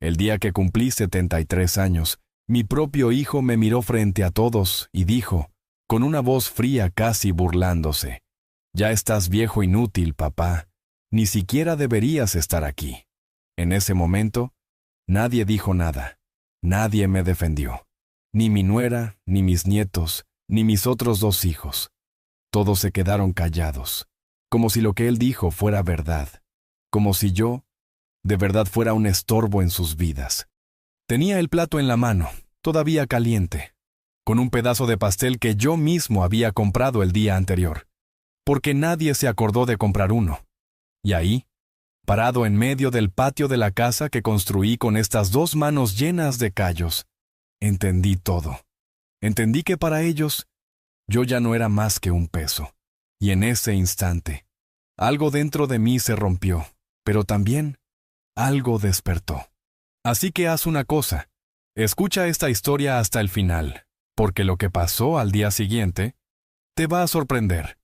El día que cumplí 73 años, mi propio hijo me miró frente a todos y dijo, con una voz fría casi burlándose, «Ya estás viejo inútil, papá. Ni siquiera deberías estar aquí». En ese momento, nadie dijo nada. Nadie me defendió. Ni mi nuera, ni mis nietos, ni mis otros 2 hijos. Todos se quedaron callados, como si lo que él dijo fuera verdad, como si yo, de verdad, fuera un estorbo en sus vidas. Tenía el plato en la mano, todavía caliente, con un pedazo de pastel que yo mismo había comprado el día anterior, porque nadie se acordó de comprar uno. Y ahí, parado en medio del patio de la casa que construí con estas 2 manos llenas de callos, entendí todo. Entendí que para ellos, yo ya no era más que un peso. Y en ese instante, algo dentro de mí se rompió, pero también algo despertó. Así que haz una cosa, escucha esta historia hasta el final, porque lo que pasó al día siguiente te va a sorprender,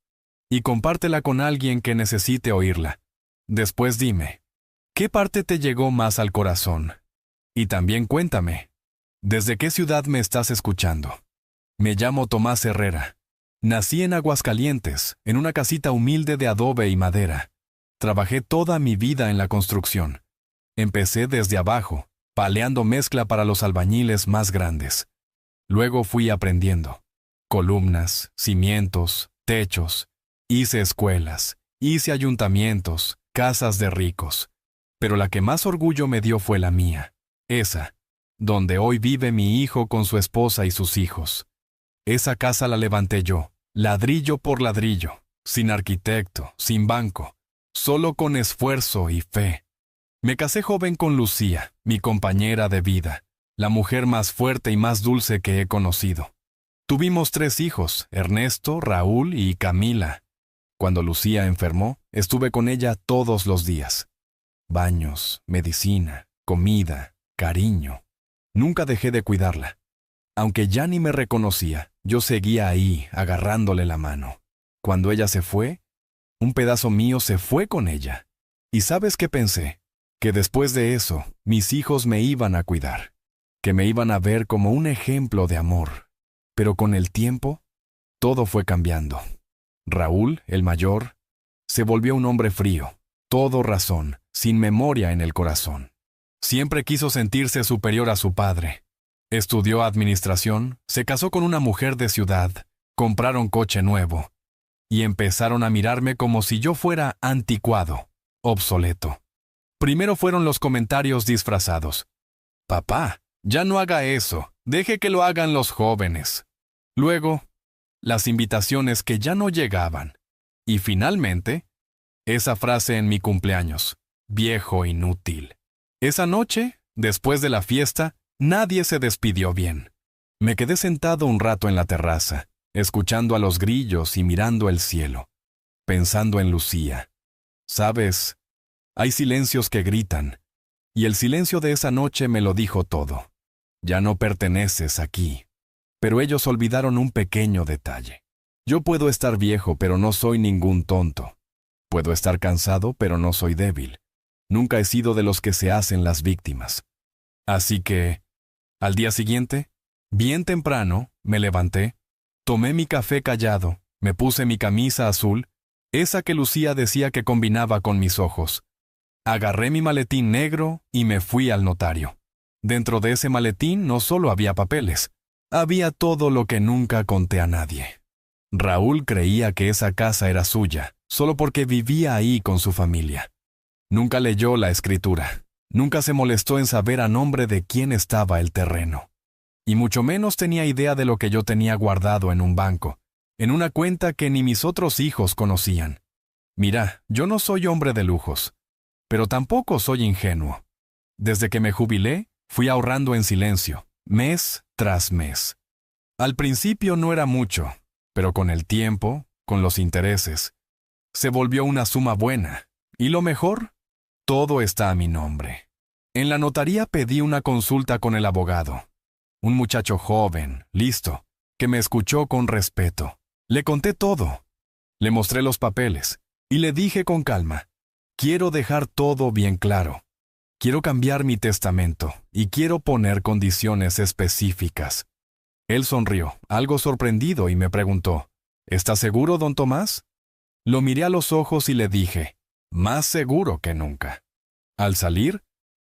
y compártela con alguien que necesite oírla. Después dime, ¿qué parte te llegó más al corazón? Y también cuéntame, ¿desde qué ciudad me estás escuchando? Me llamo Tomás Herrera. Nací en Aguascalientes, en una casita humilde de adobe y madera. Trabajé toda mi vida en la construcción. Empecé desde abajo, paleando mezcla para los albañiles más grandes. Luego fui aprendiendo. Columnas, cimientos, techos. Hice escuelas, hice ayuntamientos, casas de ricos. Pero la que más orgullo me dio fue la mía. Esa, donde hoy vive mi hijo con su esposa y sus hijos. Esa casa la levanté yo, ladrillo por ladrillo, sin arquitecto, sin banco, solo con esfuerzo y fe. Me casé joven con Lucía, mi compañera de vida, la mujer más fuerte y más dulce que he conocido. Tuvimos 3 hijos, Ernesto, Raúl y Camila. Cuando Lucía enfermó, estuve con ella todos los días. Baños, medicina, comida, cariño. Nunca dejé de cuidarla. Aunque ya ni me reconocía, yo seguía ahí, agarrándole la mano. Cuando ella se fue, un pedazo mío se fue con ella. ¿Y sabes qué pensé? Que después de eso, mis hijos me iban a cuidar, que me iban a ver como un ejemplo de amor. Pero con el tiempo, todo fue cambiando. Raúl, el mayor, se volvió un hombre frío, todo razón, sin memoria en el corazón. Siempre quiso sentirse superior a su padre. Estudió administración, se casó con una mujer de ciudad, compraron coche nuevo, y empezaron a mirarme como si yo fuera anticuado, obsoleto. Primero fueron los comentarios disfrazados. «Papá, ya no haga eso, deje que lo hagan los jóvenes». Luego, las invitaciones que ya no llegaban. Y finalmente, esa frase en mi cumpleaños, «viejo inútil». Esa noche, después de la fiesta, nadie se despidió bien. Me quedé sentado un rato en la terraza, escuchando a los grillos y mirando el cielo, pensando en Lucía. ¿Sabes? Hay silencios que gritan, y el silencio de esa noche me lo dijo todo. Ya no perteneces aquí. Pero ellos olvidaron un pequeño detalle. Yo puedo estar viejo, pero no soy ningún tonto. Puedo estar cansado, pero no soy débil. Nunca he sido de los que se hacen las víctimas. Así que, al día siguiente, bien temprano, me levanté, tomé mi café callado, me puse mi camisa azul, esa que Lucía decía que combinaba con mis ojos. Agarré mi maletín negro y me fui al notario. Dentro de ese maletín no solo había papeles, había todo lo que nunca conté a nadie. Raúl creía que esa casa era suya, solo porque vivía ahí con su familia. Nunca leyó la escritura, nunca se molestó en saber a nombre de quién estaba el terreno. Y mucho menos tenía idea de lo que yo tenía guardado en un banco, en una cuenta que ni mis otros hijos conocían. Mira, yo no soy hombre de lujos, pero tampoco soy ingenuo. Desde que me jubilé, fui ahorrando en silencio, mes tras mes. Al principio no era mucho, pero con el tiempo, con los intereses, se volvió una suma buena. Y lo mejor, todo está a mi nombre. En la notaría pedí una consulta con el abogado. Un muchacho joven, listo, que me escuchó con respeto. Le conté todo. Le mostré los papeles y le dije con calma, quiero dejar todo bien claro. Quiero cambiar mi testamento y quiero poner condiciones específicas. Él sonrió, algo sorprendido, y me preguntó, ¿Está seguro, don Tomás? Lo miré a los ojos y le dije, más seguro que nunca. Al salir,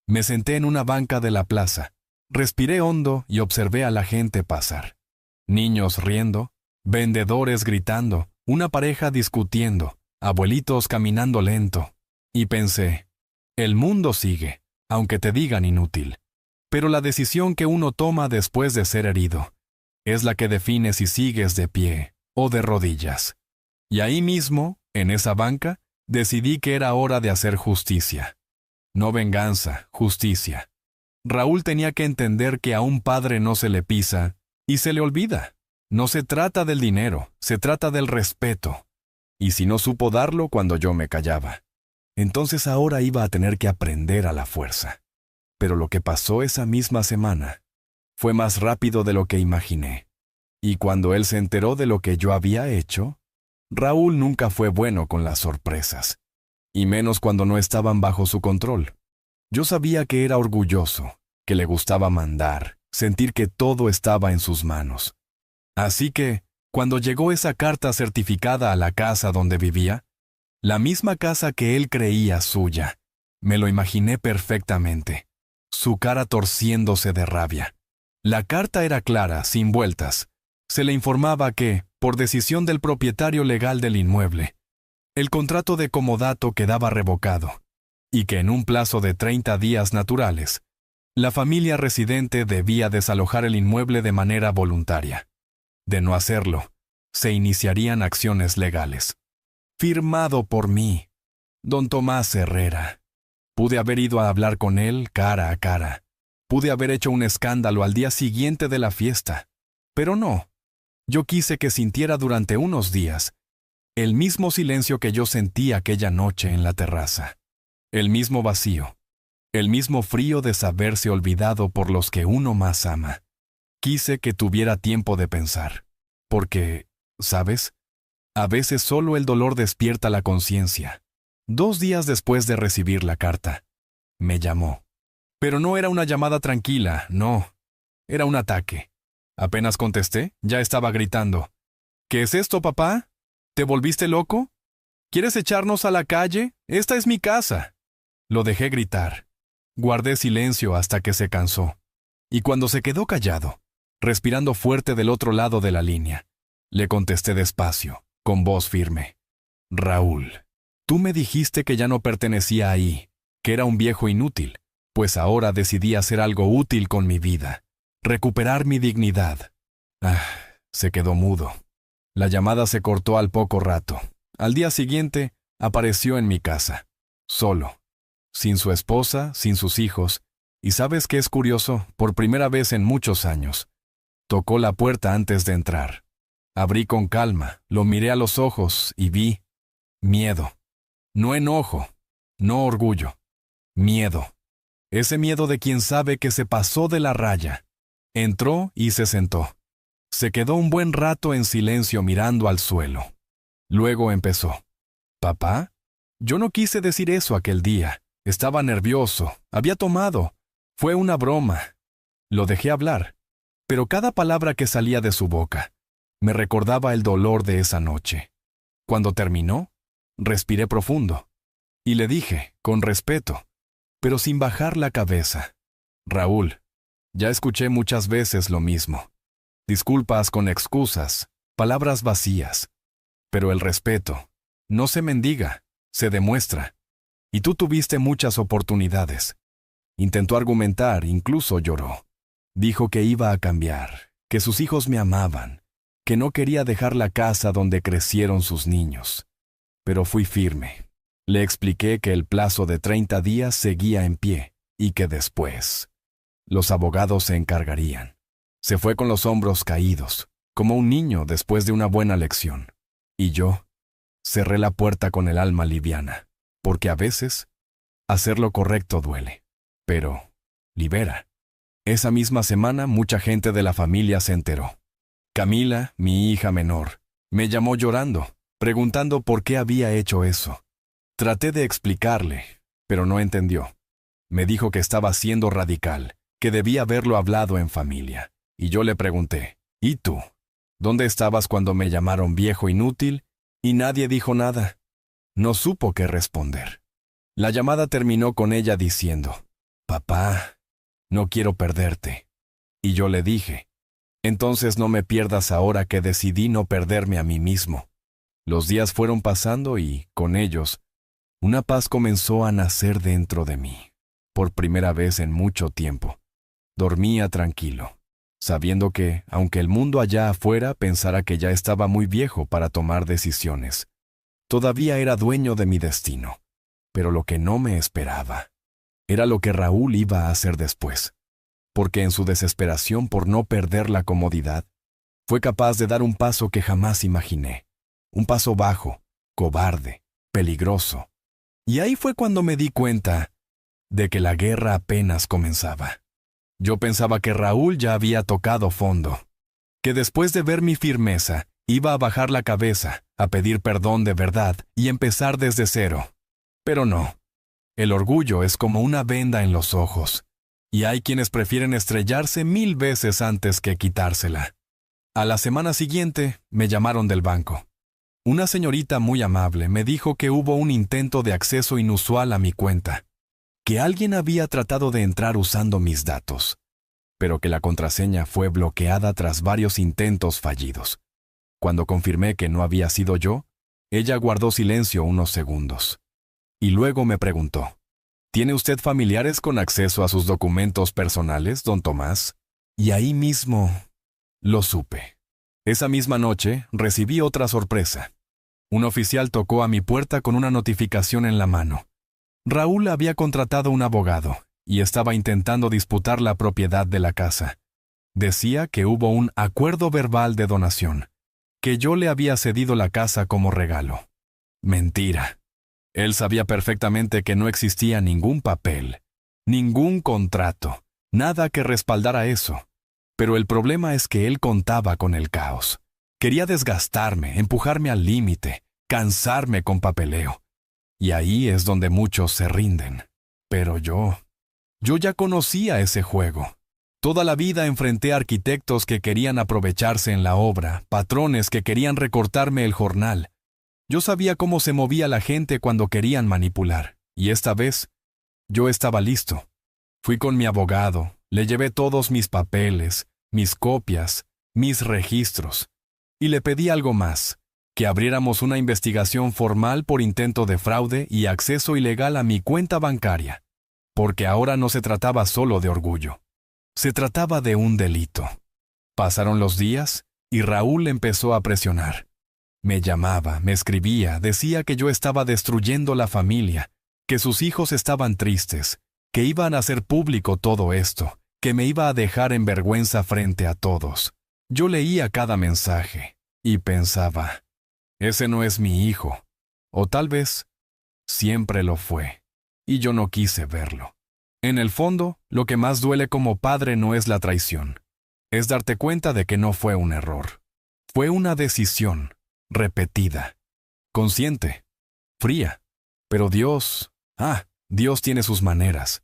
me senté en una banca de la plaza, respiré hondo y observé a la gente pasar. Niños riendo, vendedores gritando, una pareja discutiendo, abuelitos caminando lento. Y pensé, el mundo sigue, aunque te digan inútil. Pero la decisión que uno toma después de ser herido es la que define si sigues de pie o de rodillas. Y ahí mismo, en esa banca, decidí que era hora de hacer justicia. No venganza, justicia. Raúl tenía que entender que a un padre no se le pisa y se le olvida. No se trata del dinero, se trata del respeto. Y si no supo darlo cuando yo me callaba, entonces ahora iba a tener que aprender a la fuerza. Pero lo que pasó esa misma semana fue más rápido de lo que imaginé. Y cuando él se enteró de lo que yo había hecho, Raúl nunca fue bueno con las sorpresas, y menos cuando no estaban bajo su control. Yo sabía que era orgulloso, que le gustaba mandar, sentir que todo estaba en sus manos. Así que, cuando llegó esa carta certificada a la casa donde vivía, la misma casa que él creía suya, me lo imaginé perfectamente, su cara torciéndose de rabia. La carta era clara, sin vueltas. Se le informaba que, por decisión del propietario legal del inmueble, el contrato de comodato quedaba revocado, y que en un plazo de 30 días naturales, la familia residente debía desalojar el inmueble de manera voluntaria. De no hacerlo, se iniciarían acciones legales. Firmado por mí, don Tomás Herrera. Pude haber ido a hablar con él cara a cara. Pude haber hecho un escándalo al día siguiente de la fiesta. Pero no. Yo quise que sintiera durante unos días el mismo silencio que yo sentí aquella noche en la terraza. El mismo vacío. El mismo frío de saberse olvidado por los que uno más ama. Quise que tuviera tiempo de pensar. Porque, ¿sabes? A veces solo el dolor despierta la conciencia. 2 días después de recibir la carta, me llamó. Pero no era una llamada tranquila, no. Era un ataque. Apenas contesté, ya estaba gritando. ¿Qué es esto, papá? ¿Te volviste loco? ¿Quieres echarnos a la calle? Esta es mi casa. Lo dejé gritar. Guardé silencio hasta que se cansó. Y cuando se quedó callado, respirando fuerte del otro lado de la línea, le contesté despacio, con voz firme. Raúl, tú me dijiste que ya no pertenecía ahí, que era un viejo inútil, pues ahora decidí hacer algo útil con mi vida. Recuperar mi dignidad. Se quedó mudo. La llamada se cortó al poco rato. Al día siguiente, apareció en mi casa, solo, sin su esposa, sin sus hijos, y ¿sabes qué es curioso? Por primera vez en muchos años. Tocó la puerta antes de entrar. Abrí con calma, lo miré a los ojos y vi miedo. No enojo, no orgullo. Miedo. Ese miedo de quien sabe que se pasó de la raya. Entró y se sentó. Se quedó un buen rato en silencio mirando al suelo. Luego empezó. ¿Papá? Yo no quise decir eso aquel día. Estaba nervioso. Había tomado. Fue una broma. Lo dejé hablar. Pero cada palabra que salía de su boca me recordaba el dolor de esa noche. Cuando terminó, respiré profundo. Y le dije, con respeto, pero sin bajar la cabeza. Raúl, ya escuché muchas veces lo mismo. Disculpas con excusas, palabras vacías. Pero el respeto no se mendiga, se demuestra. Y tú tuviste muchas oportunidades. Intentó argumentar, incluso lloró. Dijo que iba a cambiar, que sus hijos me amaban, que no quería dejar la casa donde crecieron sus niños. Pero fui firme. Le expliqué que el plazo de 30 días seguía en pie y que después los abogados se encargarían. Se fue con los hombros caídos, como un niño después de una buena lección. Y yo cerré la puerta con el alma liviana, porque a veces hacer lo correcto duele, pero libera. Esa misma semana mucha gente de la familia se enteró. Camila, mi hija menor, me llamó llorando, preguntando por qué había hecho eso. Traté de explicarle, pero no entendió. Me dijo que estaba siendo radical, que debía haberlo hablado en familia. Y yo le pregunté, ¿y tú? ¿Dónde estabas cuando me llamaron viejo inútil? Y nadie dijo nada. No supo qué responder. La llamada terminó con ella diciendo, «Papá, no quiero perderte». Y yo le dije, «Entonces no me pierdas ahora que decidí no perderme a mí mismo». Los días fueron pasando y, con ellos, una paz comenzó a nacer dentro de mí. Por primera vez en mucho tiempo. Dormía tranquilo, sabiendo que, aunque el mundo allá afuera pensara que ya estaba muy viejo para tomar decisiones, todavía era dueño de mi destino. Pero lo que no me esperaba era lo que Raúl iba a hacer después, porque en su desesperación por no perder la comodidad, fue capaz de dar un paso que jamás imaginé, un paso bajo, cobarde, peligroso. Y ahí fue cuando me di cuenta de que la guerra apenas comenzaba. Yo pensaba que Raúl ya había tocado fondo, que después de ver mi firmeza, iba a bajar la cabeza, a pedir perdón de verdad y empezar desde cero. Pero no. El orgullo es como una venda en los ojos, y hay quienes prefieren estrellarse 1000 veces antes que quitársela. A la semana siguiente, me llamaron del banco. Una señorita muy amable me dijo que hubo un intento de acceso inusual a mi cuenta, que alguien había tratado de entrar usando mis datos, pero que la contraseña fue bloqueada tras varios intentos fallidos. Cuando confirmé que no había sido yo, ella guardó silencio unos segundos. Y luego me preguntó, ¿tiene usted familiares con acceso a sus documentos personales, don Tomás? Y ahí mismo lo supe. Esa misma noche recibí otra sorpresa. Un oficial tocó a mi puerta con una notificación en la mano. Raúl había contratado un abogado y estaba intentando disputar la propiedad de la casa. Decía que hubo un acuerdo verbal de donación, que yo le había cedido la casa como regalo. Mentira. Él sabía perfectamente que no existía ningún papel, ningún contrato, nada que respaldara eso. Pero el problema es que él contaba con el caos. Quería desgastarme, empujarme al límite, cansarme con papeleo. Y ahí es donde muchos se rinden. Pero yo ya conocía ese juego. Toda la vida enfrenté a arquitectos que querían aprovecharse en la obra, patrones que querían recortarme el jornal. Yo sabía cómo se movía la gente cuando querían manipular. Y esta vez, yo estaba listo. Fui con mi abogado, le llevé todos mis papeles, mis copias, mis registros. Y le pedí algo más, que abriéramos una investigación formal por intento de fraude y acceso ilegal a mi cuenta bancaria, porque ahora no se trataba solo de orgullo. Se trataba de un delito. Pasaron los días y Raúl empezó a presionar. Me llamaba, me escribía, decía que yo estaba destruyendo la familia, que sus hijos estaban tristes, que iban a hacer público todo esto, que me iba a dejar en vergüenza frente a todos. Yo leía cada mensaje y pensaba, ese no es mi hijo, o tal vez siempre lo fue, y yo no quise verlo. En el fondo, lo que más duele como padre no es la traición, es darte cuenta de que no fue un error. Fue una decisión, repetida, consciente, fría. Pero Dios tiene sus maneras.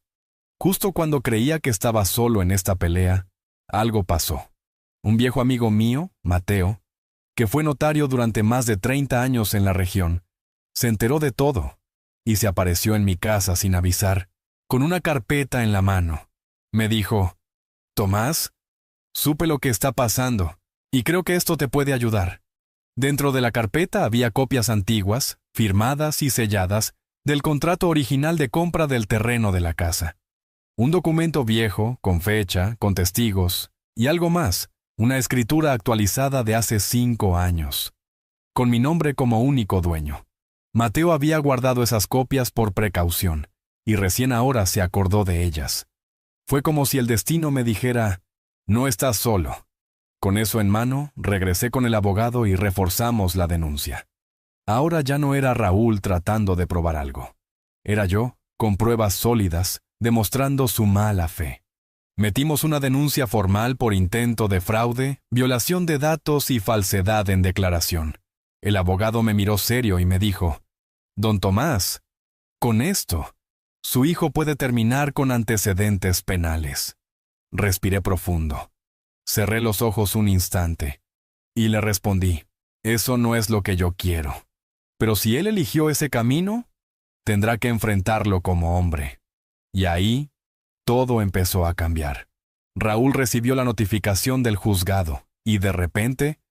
Justo cuando creía que estaba solo en esta pelea, algo pasó. Un viejo amigo mío, Mateo, que fue notario durante más de 30 años en la región, se enteró de todo y se apareció en mi casa sin avisar, con una carpeta en la mano. Me dijo, «Tomás, supe lo que está pasando y creo que esto te puede ayudar». Dentro de la carpeta había copias antiguas, firmadas y selladas, del contrato original de compra del terreno de la casa. Un documento viejo, con fecha, con testigos, y algo más, una escritura actualizada de hace 5 años, con mi nombre como único dueño. Mateo había guardado esas copias por precaución, y recién ahora se acordó de ellas. Fue como si el destino me dijera, «No estás solo». Con eso en mano, regresé con el abogado y reforzamos la denuncia. Ahora ya no era Raúl tratando de probar algo. Era yo, con pruebas sólidas, demostrando su mala fe. Metimos una denuncia formal por intento de fraude, violación de datos y falsedad en declaración. El abogado me miró serio y me dijo, «Don Tomás, con esto, Su hijo puede terminar con antecedentes penales. Respiré profundo. Cerré los ojos un instante. Y le respondí, eso no es lo que yo quiero. Pero si él eligió ese camino, tendrá que enfrentarlo como hombre. Y ahí, todo empezó a cambiar. Raúl recibió la notificación del juzgado, y de repente,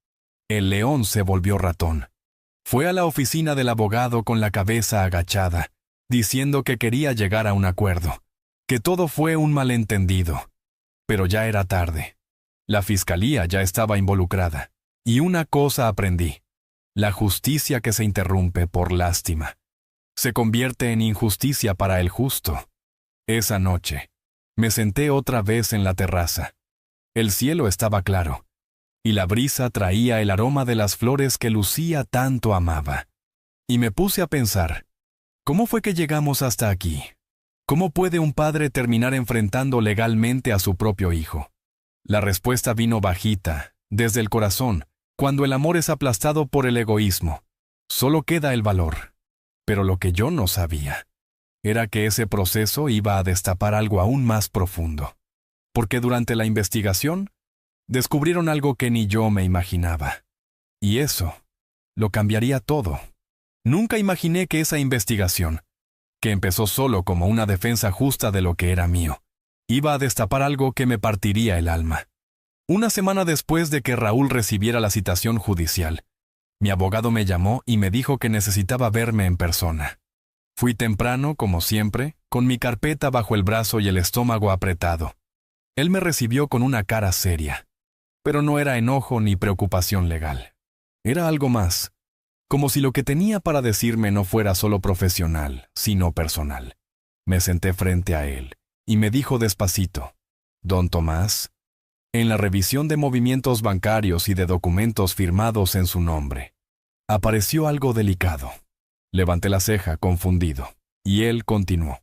el león se volvió ratón. Fue a la oficina del abogado con la cabeza agachada, diciendo que quería llegar a un acuerdo, que todo fue un malentendido. Pero ya era tarde. La fiscalía ya estaba involucrada. Y una cosa aprendí: la justicia que se interrumpe por lástima se convierte en injusticia para el justo. Esa noche, me senté otra vez en la terraza. El cielo estaba claro, y la brisa traía el aroma de las flores que Lucía tanto amaba. Y me puse a pensar, ¿cómo fue que llegamos hasta aquí? ¿Cómo puede un padre terminar enfrentando legalmente a su propio hijo? La respuesta vino bajita, desde el corazón, cuando el amor es aplastado por el egoísmo. Solo queda el valor. Pero lo que yo no sabía era que ese proceso iba a destapar algo aún más profundo. Porque durante la investigación, descubrieron algo que ni yo me imaginaba. Y eso lo cambiaría todo. Nunca imaginé que esa investigación, que empezó solo como una defensa justa de lo que era mío, iba a destapar algo que me partiría el alma. Una semana después de que Raúl recibiera la citación judicial, mi abogado me llamó y me dijo que necesitaba verme en persona. Fui temprano, como siempre, con mi carpeta bajo el brazo y el estómago apretado. Él me recibió con una cara seria, pero no era enojo ni preocupación legal. Era algo más, como si lo que tenía para decirme no fuera solo profesional, sino personal. Me senté frente a él y me dijo despacito, «Don Tomás, en la revisión de movimientos bancarios y de documentos firmados en su nombre, apareció algo delicado». Levanté la ceja, confundido, y él continuó.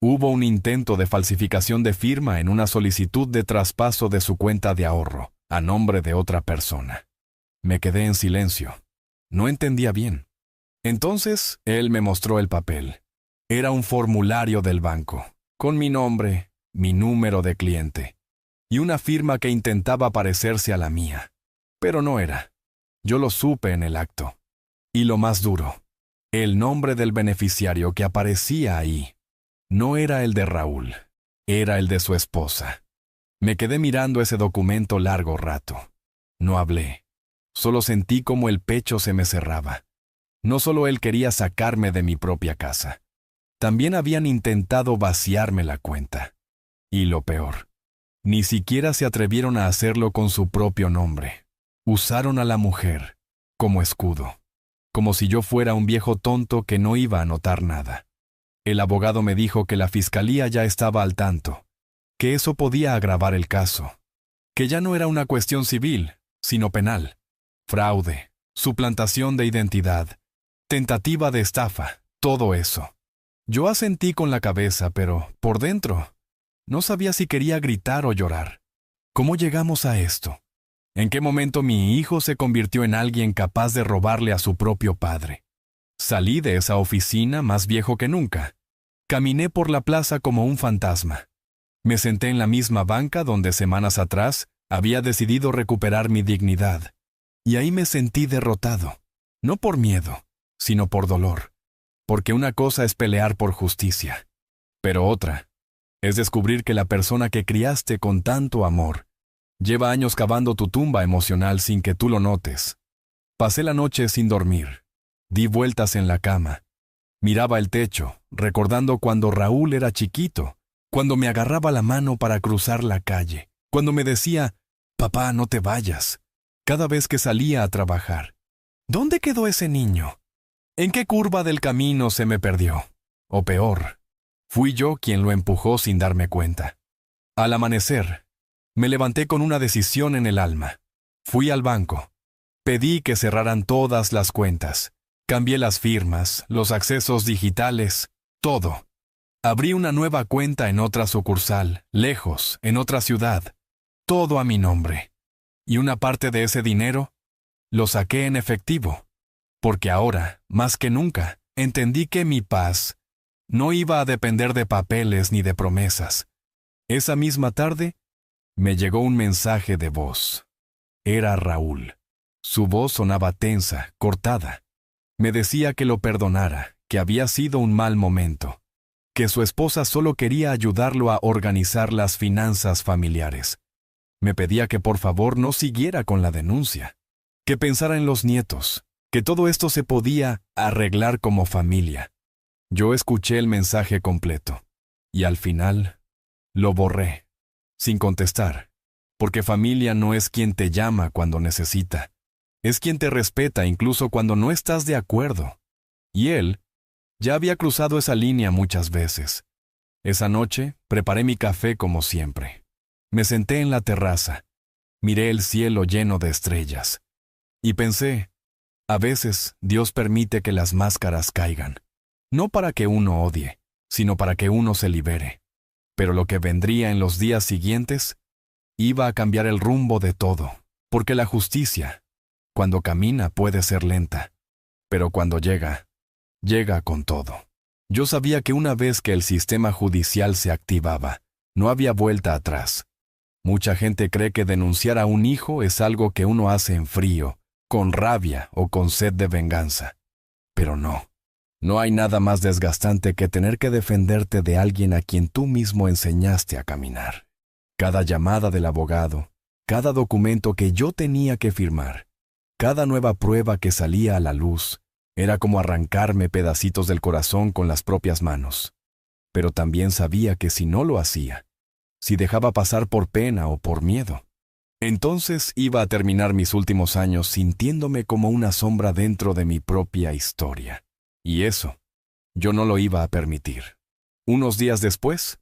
Hubo un intento de falsificación de firma en una solicitud de traspaso de su cuenta de ahorro, a nombre de otra persona. Me quedé en silencio. No entendía bien. Entonces, él me mostró el papel. Era un formulario del banco, con mi nombre, mi número de cliente, y una firma que intentaba parecerse a la mía. Pero no era. Yo lo supe en el acto. Y lo más duro, el nombre del beneficiario que aparecía ahí no era el de Raúl, era el de su esposa. Me quedé mirando ese documento largo rato. No hablé. Solo sentí como el pecho se me cerraba. No solo él quería sacarme de mi propia casa. También habían intentado vaciarme la cuenta. Y lo peor, ni siquiera se atrevieron a hacerlo con su propio nombre. Usaron a la mujer como escudo, como si yo fuera un viejo tonto que no iba a notar nada. El abogado me dijo que la fiscalía ya estaba al tanto, que eso podía agravar el caso, que ya no era una cuestión civil, sino penal. Fraude, suplantación de identidad, tentativa de estafa, todo eso. Yo asentí con la cabeza, pero, por dentro, no sabía si quería gritar o llorar. ¿Cómo llegamos a esto? ¿En qué momento mi hijo se convirtió en alguien capaz de robarle a su propio padre? Salí de esa oficina más viejo que nunca. Caminé por la plaza como un fantasma. Me senté en la misma banca donde semanas atrás había decidido recuperar mi dignidad. Y ahí me sentí derrotado, no por miedo, sino por dolor. Porque una cosa es pelear por justicia, pero otra es descubrir que la persona que criaste con tanto amor lleva años cavando tu tumba emocional sin que tú lo notes. Pasé la noche sin dormir. Di vueltas en la cama. Miraba el techo, recordando cuando Raúl era chiquito, cuando me agarraba la mano para cruzar la calle, cuando me decía, «Papá, no te vayas», cada vez que salía a trabajar. ¿Dónde quedó ese niño? ¿En qué curva del camino se me perdió? O peor, fui yo quien lo empujó sin darme cuenta. Al amanecer, me levanté con una decisión en el alma. Fui al banco. Pedí que cerraran todas las cuentas. Cambié las firmas, los accesos digitales, todo. Abrí una nueva cuenta en otra sucursal, lejos, en otra ciudad. Todo a mi nombre. Y una parte de ese dinero lo saqué en efectivo. Porque ahora, más que nunca, entendí que mi paz No iba a depender de papeles ni de promesas. Esa misma tarde, me llegó un mensaje de voz. Era Raúl. Su voz sonaba tensa, cortada. Me decía que lo perdonara, que había sido un mal momento, que su esposa solo quería ayudarlo a organizar las finanzas familiares. Me pedía que por favor no siguiera con la denuncia, que pensara en los nietos, que todo esto se podía arreglar como familia. Yo escuché el mensaje completo, y al final lo borré, sin contestar, porque familia no es quien te llama cuando necesita, es quien te respeta incluso cuando no estás de acuerdo. Y él ya había cruzado esa línea muchas veces. Esa noche preparé mi café como siempre. Me senté en la terraza, miré el cielo lleno de estrellas, y pensé, a veces Dios permite que las máscaras caigan, no para que uno odie, sino para que uno se libere. Pero lo que vendría en los días siguientes iba a cambiar el rumbo de todo, porque la justicia, cuando camina puede ser lenta, pero cuando llega, llega con todo. Yo sabía que una vez que el sistema judicial se activaba, no había vuelta atrás. Mucha gente cree que denunciar a un hijo es algo que uno hace en frío, con rabia o con sed de venganza. Pero no. No hay nada más desgastante que tener que defenderte de alguien a quien tú mismo enseñaste a caminar. Cada llamada del abogado, cada documento que yo tenía que firmar, cada nueva prueba que salía a la luz, era como arrancarme pedacitos del corazón con las propias manos. Pero también sabía que si no lo hacía, si dejaba pasar por pena o por miedo, entonces iba a terminar mis últimos años sintiéndome como una sombra dentro de mi propia historia. Y eso, yo no lo iba a permitir. Unos días después,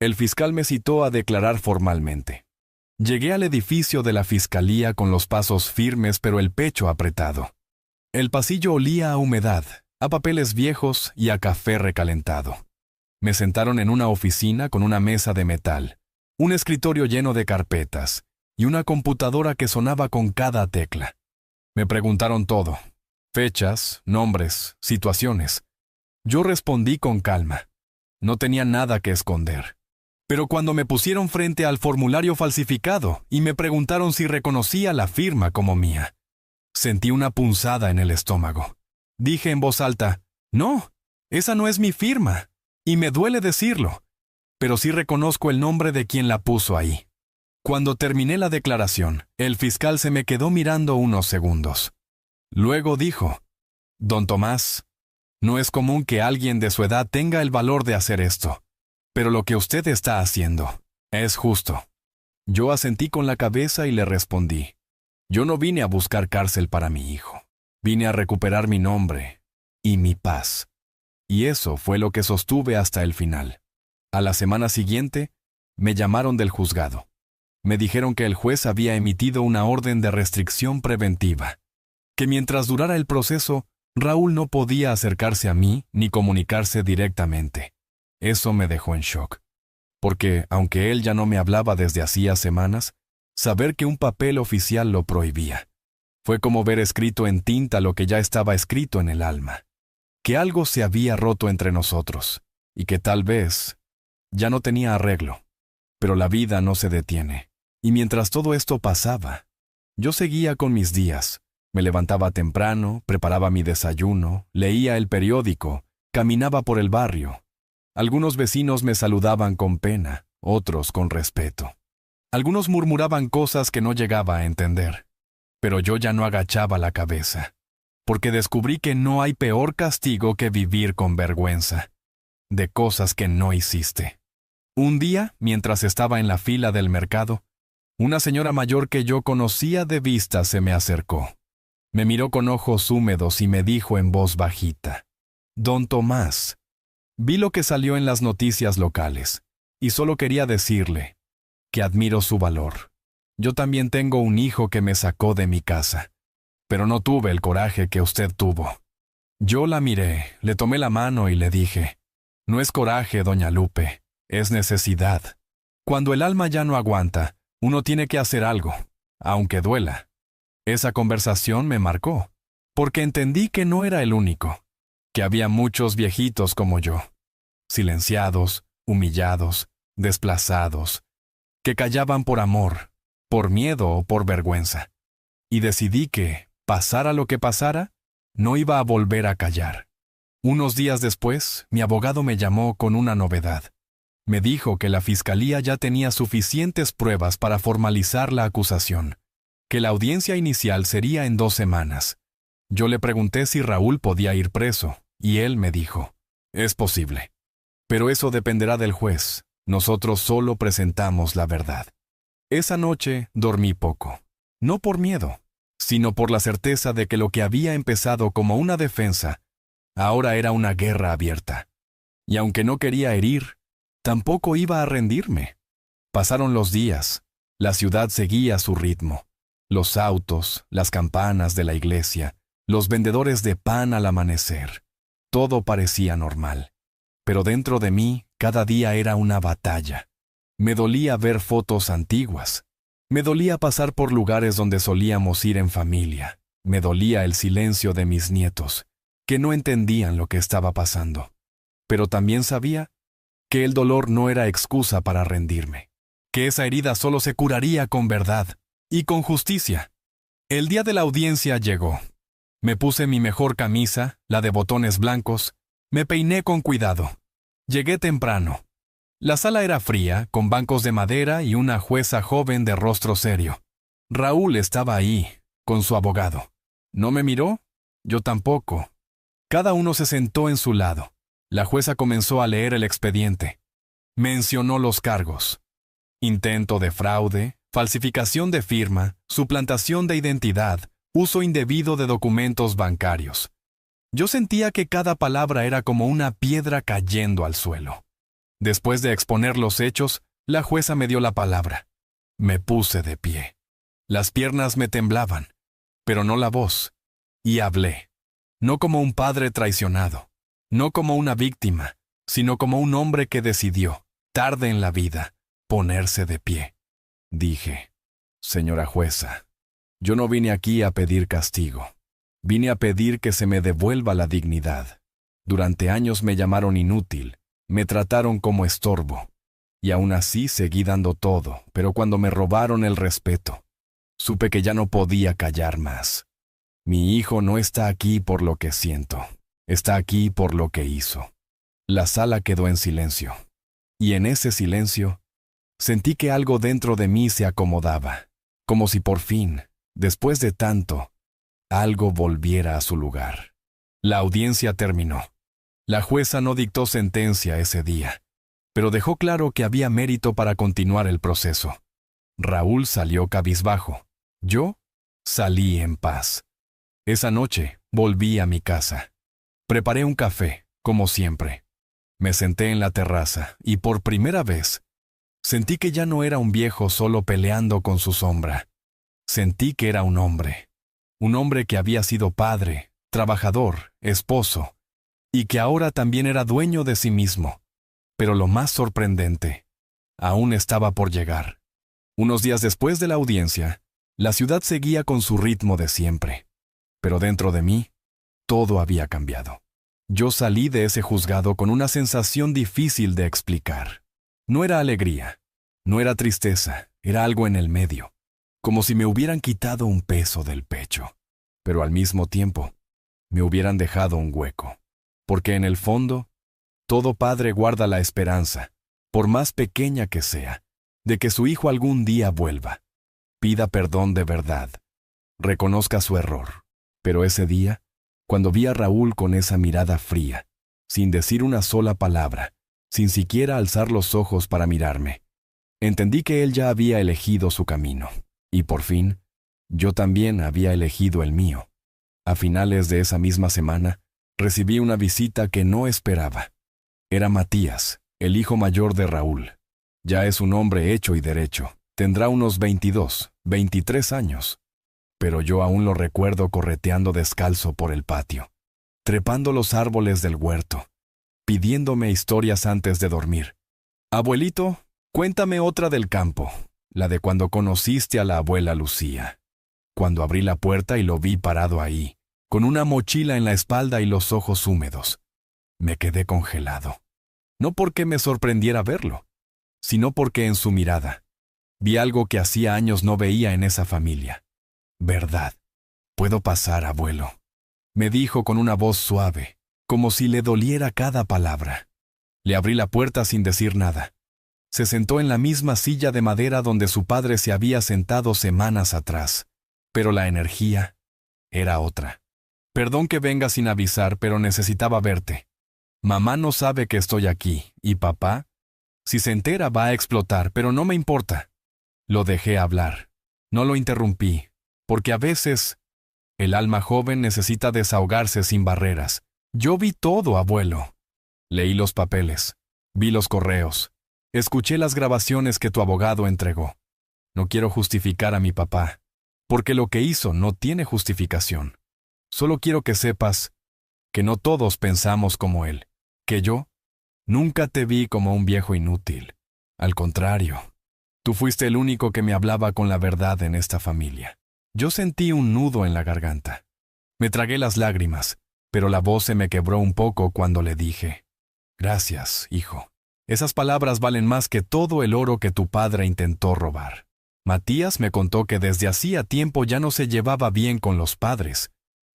el fiscal me citó a declarar formalmente. Llegué al edificio de la fiscalía con los pasos firmes pero el pecho apretado. El pasillo olía a humedad, a papeles viejos y a café recalentado. Me sentaron en una oficina con una mesa de metal, un escritorio lleno de carpetas y una computadora que sonaba con cada tecla. Me preguntaron todo. Fechas, nombres, situaciones. Yo respondí con calma. No tenía nada que esconder. Pero cuando me pusieron frente al formulario falsificado y me preguntaron si reconocía la firma como mía, sentí una punzada en el estómago. Dije en voz alta, no, esa no es mi firma, y me duele decirlo, pero sí reconozco el nombre de quien la puso ahí. Cuando terminé la declaración, el fiscal se me quedó mirando unos segundos. Luego dijo, «Don Tomás, no es común que alguien de su edad tenga el valor de hacer esto, pero lo que usted está haciendo es justo». Yo asentí con la cabeza y le respondí, «Yo no vine a buscar cárcel para mi hijo, vine a recuperar mi nombre y mi paz». Y eso fue lo que sostuve hasta el final. A la semana siguiente, me llamaron del juzgado. Me dijeron que el juez había emitido una orden de restricción preventiva, que mientras durara el proceso, Raúl no podía acercarse a mí ni comunicarse directamente. Eso me dejó en shock, porque, aunque él ya no me hablaba desde hacía semanas, saber que un papel oficial lo prohibía. Fue como ver escrito en tinta lo que ya estaba escrito en el alma, que algo se había roto entre nosotros, y que tal vez ya no tenía arreglo. Pero la vida no se detiene, y mientras todo esto pasaba, yo seguía con mis días. Me levantaba temprano, preparaba mi desayuno, leía el periódico, caminaba por el barrio. Algunos vecinos me saludaban con pena, otros con respeto. Algunos murmuraban cosas que no llegaba a entender, pero yo ya no agachaba la cabeza, porque descubrí que no hay peor castigo que vivir con vergüenza de cosas que no hiciste. Un día, mientras estaba en la fila del mercado, una señora mayor que yo conocía de vista se me acercó. Me miró con ojos húmedos y me dijo en voz bajita, «Don Tomás, vi lo que salió en las noticias locales, y solo quería decirle que admiro su valor. Yo también tengo un hijo que me sacó de mi casa, pero no tuve el coraje que usted tuvo». Yo la miré, le tomé la mano y le dije, «No es coraje, doña Lupe, es necesidad. Cuando el alma ya no aguanta, uno tiene que hacer algo, aunque duela». Esa conversación me marcó, porque entendí que no era el único, que había muchos viejitos como yo, silenciados, humillados, desplazados, que callaban por amor, por miedo o por vergüenza. Y decidí que, pasara lo que pasara, no iba a volver a callar. Unos días después, mi abogado me llamó con una novedad. Me dijo que la fiscalía ya tenía suficientes pruebas para formalizar la acusación, que la audiencia inicial sería en 2 semanas. Yo le pregunté si Raúl podía ir preso, y él me dijo, es posible. Pero eso dependerá del juez. Nosotros solo presentamos la verdad. Esa noche dormí poco. No por miedo, sino por la certeza de que lo que había empezado como una defensa, ahora era una guerra abierta. Y aunque no quería herir, tampoco iba a rendirme. Pasaron los días. La ciudad seguía su ritmo. Los autos, las campanas de la iglesia, los vendedores de pan al amanecer. Todo parecía normal. Pero dentro de mí, cada día era una batalla. Me dolía ver fotos antiguas. Me dolía pasar por lugares donde solíamos ir en familia. Me dolía el silencio de mis nietos, que no entendían lo que estaba pasando. Pero también sabía que el dolor no era excusa para rendirme, que esa herida solo se curaría con verdad y con justicia. El día de la audiencia llegó. Me puse mi mejor camisa, la de botones blancos, me peiné con cuidado. Llegué temprano. La sala era fría, con bancos de madera y una jueza joven de rostro serio. Raúl estaba ahí, con su abogado. ¿No me miró? Yo tampoco. Cada uno se sentó en su lado. La jueza comenzó a leer el expediente. Mencionó los cargos: intento de fraude, falsificación de firma, suplantación de identidad, uso indebido de documentos bancarios. Yo sentía que cada palabra era como una piedra cayendo al suelo. Después de exponer los hechos, la jueza me dio la palabra. Me puse de pie. Las piernas me temblaban, pero no la voz. Y hablé. No como un padre traicionado, no como una víctima, sino como un hombre que decidió, tarde en la vida, ponerse de pie. Dije, señora jueza, yo no vine aquí a pedir castigo. Vine a pedir que se me devuelva la dignidad. Durante años me llamaron inútil, me trataron como estorbo. Y aún así seguí dando todo, pero cuando me robaron el respeto, supe que ya no podía callar más. Mi hijo no está aquí por lo que siento, está aquí por lo que hizo. La sala quedó en silencio. Y en ese silencio, sentí que algo dentro de mí se acomodaba, como si por fin, después de tanto, algo volviera a su lugar. La audiencia terminó. La jueza no dictó sentencia ese día, pero dejó claro que había mérito para continuar el proceso. Raúl salió cabizbajo. Yo salí en paz. Esa noche volví a mi casa. Preparé un café, como siempre. Me senté en la terraza y por primera vez sentí que ya no era un viejo solo peleando con su sombra. Sentí que era un hombre que había sido padre, trabajador, esposo, y que ahora también era dueño de sí mismo. Pero lo más sorprendente, aún estaba por llegar. Unos días después de la audiencia, la ciudad seguía con su ritmo de siempre. Pero dentro de mí, todo había cambiado. Yo salí de ese juzgado con una sensación difícil de explicar. No era alegría, no era tristeza, era algo en el medio, como si me hubieran quitado un peso del pecho, pero al mismo tiempo, me hubieran dejado un hueco. Porque en el fondo, todo padre guarda la esperanza, por más pequeña que sea, de que su hijo algún día vuelva, pida perdón de verdad, reconozca su error. Pero ese día, cuando vi a Raúl con esa mirada fría, sin decir una sola palabra, sin siquiera alzar los ojos para mirarme, entendí que él ya había elegido su camino, y por fin, yo también había elegido el mío. A finales de esa misma semana, recibí una visita que no esperaba. Era Matías, el hijo mayor de Raúl. Ya es un hombre hecho y derecho. Tendrá unos 22, 23 años. Pero yo aún lo recuerdo correteando descalzo por el patio, trepando los árboles del huerto, pidiéndome historias antes de dormir. Abuelito, cuéntame otra del campo, la de cuando conociste a la abuela Lucía. Cuando abrí la puerta y lo vi parado ahí, con una mochila en la espalda y los ojos húmedos, me quedé congelado. No porque me sorprendiera verlo, sino porque en su mirada vi algo que hacía años no veía en esa familia. Verdad. ¿Puedo pasar, abuelo?, me dijo con una voz suave, como si le doliera cada palabra. Le abrí la puerta sin decir nada. Se sentó en la misma silla de madera donde su padre se había sentado semanas atrás, pero la energía era otra. Perdón que venga sin avisar, pero necesitaba verte. Mamá no sabe que estoy aquí, y papá, si se entera va a explotar, pero no me importa. Lo dejé hablar. No lo interrumpí, porque a veces el alma joven necesita desahogarse sin barreras. Yo vi todo, abuelo. Leí los papeles, vi los correos, escuché las grabaciones que tu abogado entregó. No quiero justificar a mi papá, porque lo que hizo no tiene justificación. Solo quiero que sepas que no todos pensamos como él, que yo nunca te vi como un viejo inútil. Al contrario, tú fuiste el único que me hablaba con la verdad en esta familia. Yo sentí un nudo en la garganta. Me tragué las lágrimas, pero la voz se me quebró un poco cuando le dije: gracias, hijo. Esas palabras valen más que todo el oro que tu padre intentó robar. Matías me contó que desde hacía tiempo ya no se llevaba bien con los padres,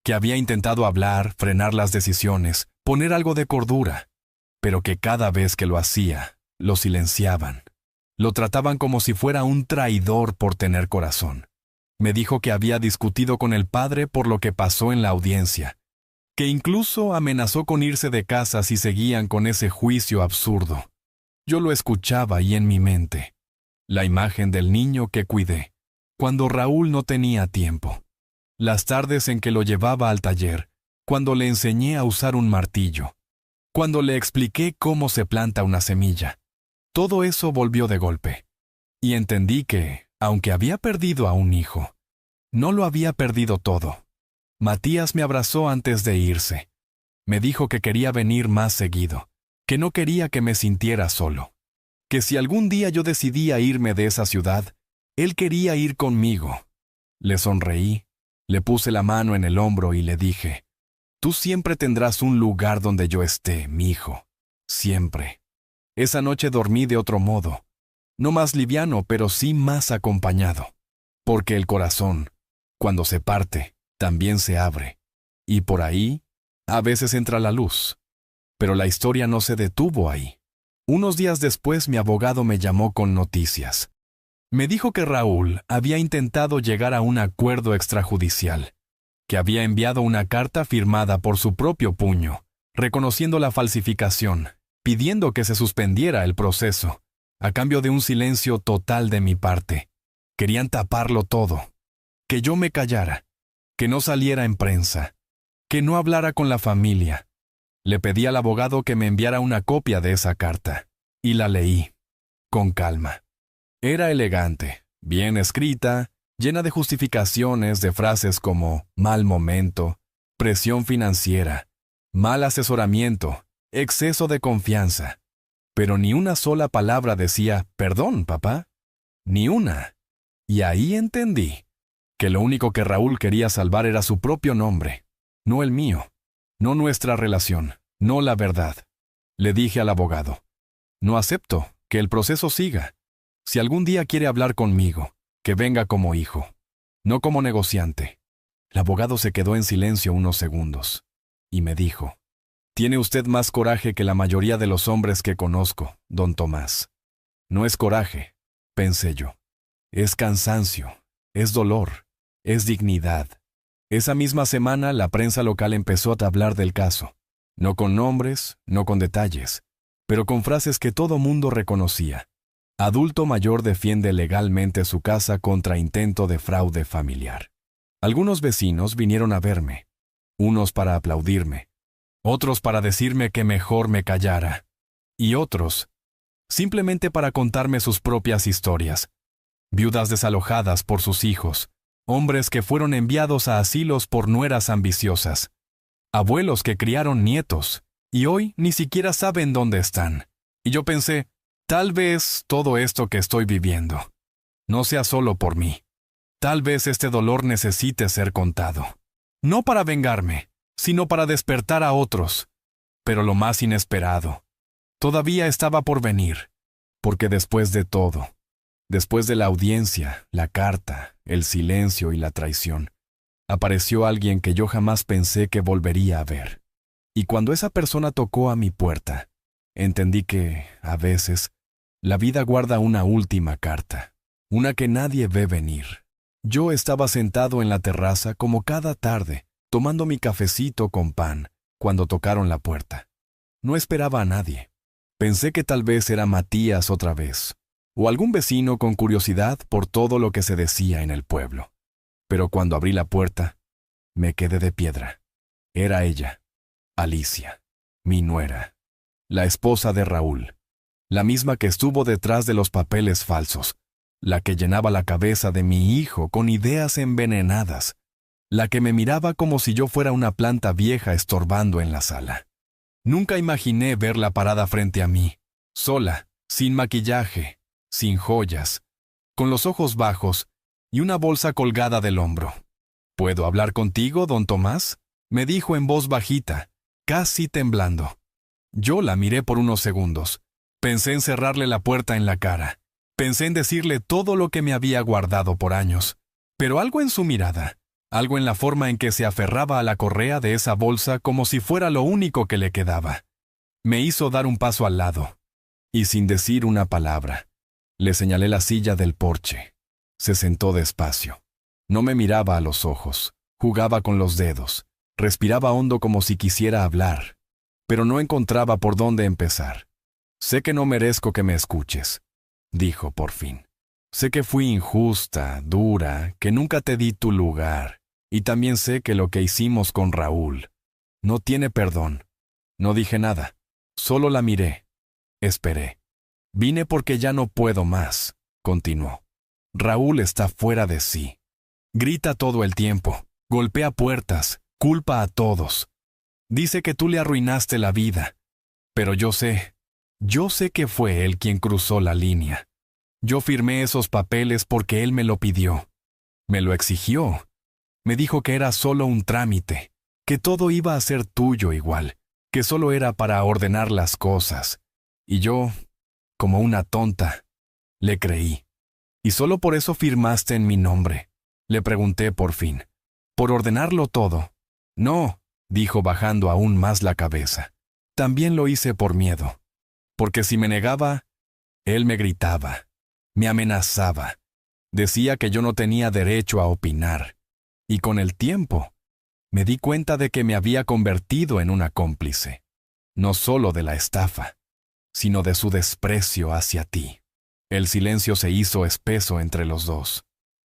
que había intentado hablar, frenar las decisiones, poner algo de cordura, pero que cada vez que lo hacía, lo silenciaban. Lo trataban como si fuera un traidor por tener corazón. Me dijo que había discutido con el padre por lo que pasó en la audiencia, que incluso amenazó con irse de casa si seguían con ese juicio absurdo. Yo lo escuchaba y en mi mente, la imagen del niño que cuidé, cuando Raúl no tenía tiempo. Las tardes en que lo llevaba al taller, cuando le enseñé a usar un martillo, cuando le expliqué cómo se planta una semilla. Todo eso volvió de golpe. Y entendí que, aunque había perdido a un hijo, no lo había perdido todo. Matías me abrazó antes de irse. Me dijo que quería venir más seguido, que no quería que me sintiera solo, que si algún día yo decidía irme de esa ciudad, él quería ir conmigo. Le sonreí, le puse la mano en el hombro y le dije: tú siempre tendrás un lugar donde yo esté, mi hijo. Siempre. Esa noche dormí de otro modo. No más liviano, pero sí más acompañado. Porque el corazón, cuando se parte, también se abre. Y por ahí, a veces entra la luz. Pero la historia no se detuvo ahí. Unos días después mi abogado me llamó con noticias. Me dijo que Raúl había intentado llegar a un acuerdo extrajudicial, que había enviado una carta firmada por su propio puño, reconociendo la falsificación, pidiendo que se suspendiera el proceso, a cambio de un silencio total de mi parte. Querían taparlo todo, que yo me callara, que no saliera en prensa, que no hablara con la familia. Le pedí al abogado que me enviara una copia de esa carta, y la leí, con calma. Era elegante, bien escrita, llena de justificaciones de frases como mal momento, presión financiera, mal asesoramiento, exceso de confianza. Pero ni una sola palabra decía «perdón, papá». Ni una. Y ahí entendí que lo único que Raúl quería salvar era su propio nombre, no el mío, no nuestra relación, no la verdad. Le dije al abogado: no acepto que el proceso siga. Si algún día quiere hablar conmigo, que venga como hijo, no como negociante. El abogado se quedó en silencio unos segundos y me dijo: tiene usted más coraje que la mayoría de los hombres que conozco, don Tomás. No es coraje, pensé yo. Es cansancio, es dolor, es dignidad. Esa misma semana la prensa local empezó a hablar del caso. No con nombres, no con detalles, pero con frases que todo mundo reconocía. Adulto mayor defiende legalmente su casa contra intento de fraude familiar. Algunos vecinos vinieron a verme, unos para aplaudirme, otros para decirme que mejor me callara, y otros simplemente para contarme sus propias historias. Viudas desalojadas por sus hijos, hombres que fueron enviados a asilos por nueras ambiciosas, abuelos que criaron nietos, y hoy ni siquiera saben dónde están. Y yo pensé, tal vez todo esto que estoy viviendo no sea solo por mí. Tal vez este dolor necesite ser contado. No para vengarme, sino para despertar a otros. Pero lo más inesperado, Todavía estaba por venir, porque después de todo, después de la audiencia, la carta, el silencio y la traición, apareció alguien que yo jamás pensé que volvería a ver. Y cuando esa persona tocó a mi puerta, entendí que, a veces, la vida guarda una última carta, una que nadie ve venir. Yo estaba sentado en la terraza como cada tarde, tomando mi cafecito con pan, cuando tocaron la puerta. No esperaba a nadie. Pensé que tal vez era Matías otra vez, o algún vecino con curiosidad por todo lo que se decía en el pueblo. Pero cuando abrí la puerta, me quedé de piedra. Era ella, Alicia, mi nuera, la esposa de Raúl, la misma que estuvo detrás de los papeles falsos, la que llenaba la cabeza de mi hijo con ideas envenenadas, la que me miraba como si yo fuera una planta vieja estorbando en la sala. Nunca imaginé verla parada frente a mí, sola, sin maquillaje, sin joyas, con los ojos bajos y una bolsa colgada del hombro. «¿Puedo hablar contigo, don Tomás?», me dijo en voz bajita, casi temblando. Yo la miré por unos segundos. Pensé en cerrarle la puerta en la cara. Pensé en decirle todo lo que me había guardado por años. Pero algo en su mirada, algo en la forma en que se aferraba a la correa de esa bolsa como si fuera lo único que le quedaba, me hizo dar un paso al lado. Y sin decir una palabra, le señalé la silla del porche. Se sentó despacio. No me miraba a los ojos. Jugaba con los dedos. Respiraba hondo como si quisiera hablar. Pero no encontraba por dónde empezar. «Sé que no merezco que me escuches», dijo por fin. «Sé que fui injusta, dura, que nunca te di tu lugar. Y también sé que lo que hicimos con Raúl no tiene perdón». No dije nada. Solo la miré. Esperé. «Vine porque ya no puedo más», continuó. «Raúl está fuera de sí. Grita todo el tiempo. Golpea puertas. Culpa a todos. Dice que tú le arruinaste la vida. Pero yo sé que fue él quien cruzó la línea. Yo firmé esos papeles porque él me lo pidió. Me lo exigió. Me dijo que era solo un trámite, que todo iba a ser tuyo igual, que solo era para ordenar las cosas. Y yo, como una tonta, le creí. «¿Y solo por eso firmaste en mi nombre?», le pregunté por fin. «¿Por ordenarlo todo?». «No», dijo bajando aún más la cabeza. «También lo hice por miedo. Porque si me negaba, él me gritaba, me amenazaba, decía que yo no tenía derecho a opinar. Y con el tiempo, me di cuenta de que me había convertido en una cómplice, no solo de la estafa, sino de su desprecio hacia ti». El silencio se hizo espeso entre los dos.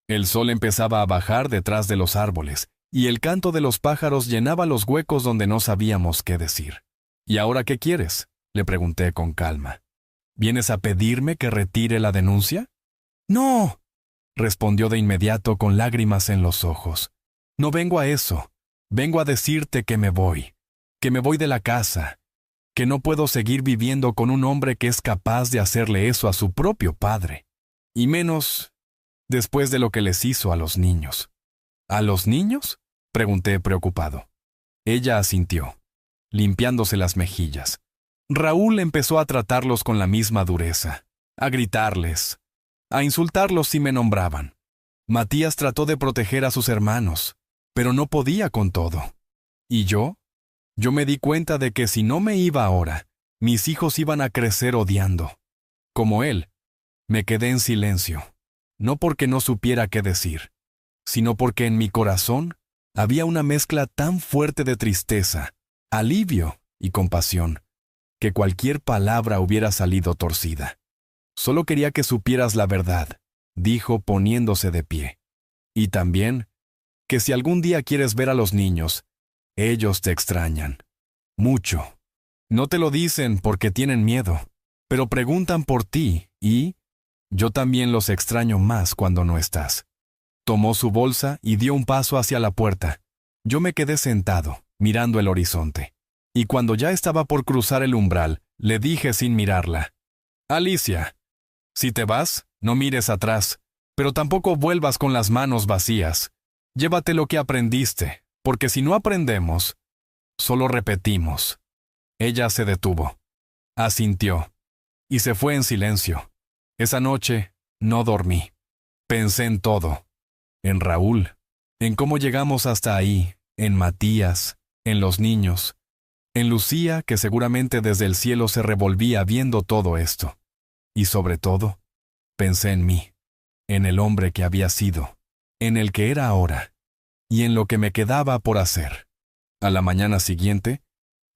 El sol empezaba a bajar detrás de los árboles, y el canto de los pájaros llenaba los huecos donde no sabíamos qué decir. «¿Y ahora qué quieres?», le pregunté con calma. «¿Vienes a pedirme que retire la denuncia?». «No», respondió de inmediato con lágrimas en los ojos. «No vengo a eso. Vengo a decirte que me voy de la casa, que no puedo seguir viviendo con un hombre que es capaz de hacerle eso a su propio padre, y menos después de lo que les hizo a los niños». «¿A los niños?», pregunté preocupado. Ella asintió, limpiándose las mejillas. «Raúl empezó a tratarlos con la misma dureza, a gritarles, a insultarlos si me nombraban. Matías trató de proteger a sus hermanos, pero no podía con todo. Y yo me di cuenta de que si no me iba ahora, mis hijos iban a crecer odiando. Como él, me quedé en silencio, no porque no supiera qué decir, sino porque en mi corazón había una mezcla tan fuerte de tristeza, alivio y compasión, que cualquier palabra hubiera salido torcida. «Solo quería que supieras la verdad», dijo poniéndose de pie. «Y también, que si algún día quieres ver a los niños, ellos te extrañan. Mucho. No te lo dicen porque tienen miedo, pero preguntan por ti y yo también los extraño más cuando no estás». Tomó su bolsa y dio un paso hacia la puerta. Yo me quedé sentado, mirando el horizonte. Y cuando ya estaba por cruzar el umbral, le dije sin mirarla: «Alicia, si te vas, no mires atrás, pero tampoco vuelvas con las manos vacías. Llévate lo que aprendiste, porque si no aprendemos, solo repetimos». Ella se detuvo. Asintió, y se fue en silencio. Esa noche no dormí. Pensé en todo. En Raúl, en cómo llegamos hasta ahí, en Matías, en los niños, en Lucía, que seguramente desde el cielo se revolvía viendo todo esto. Y sobre todo, pensé en mí, en el hombre que había sido, en el que era ahora, y en lo que me quedaba por hacer. A la mañana siguiente,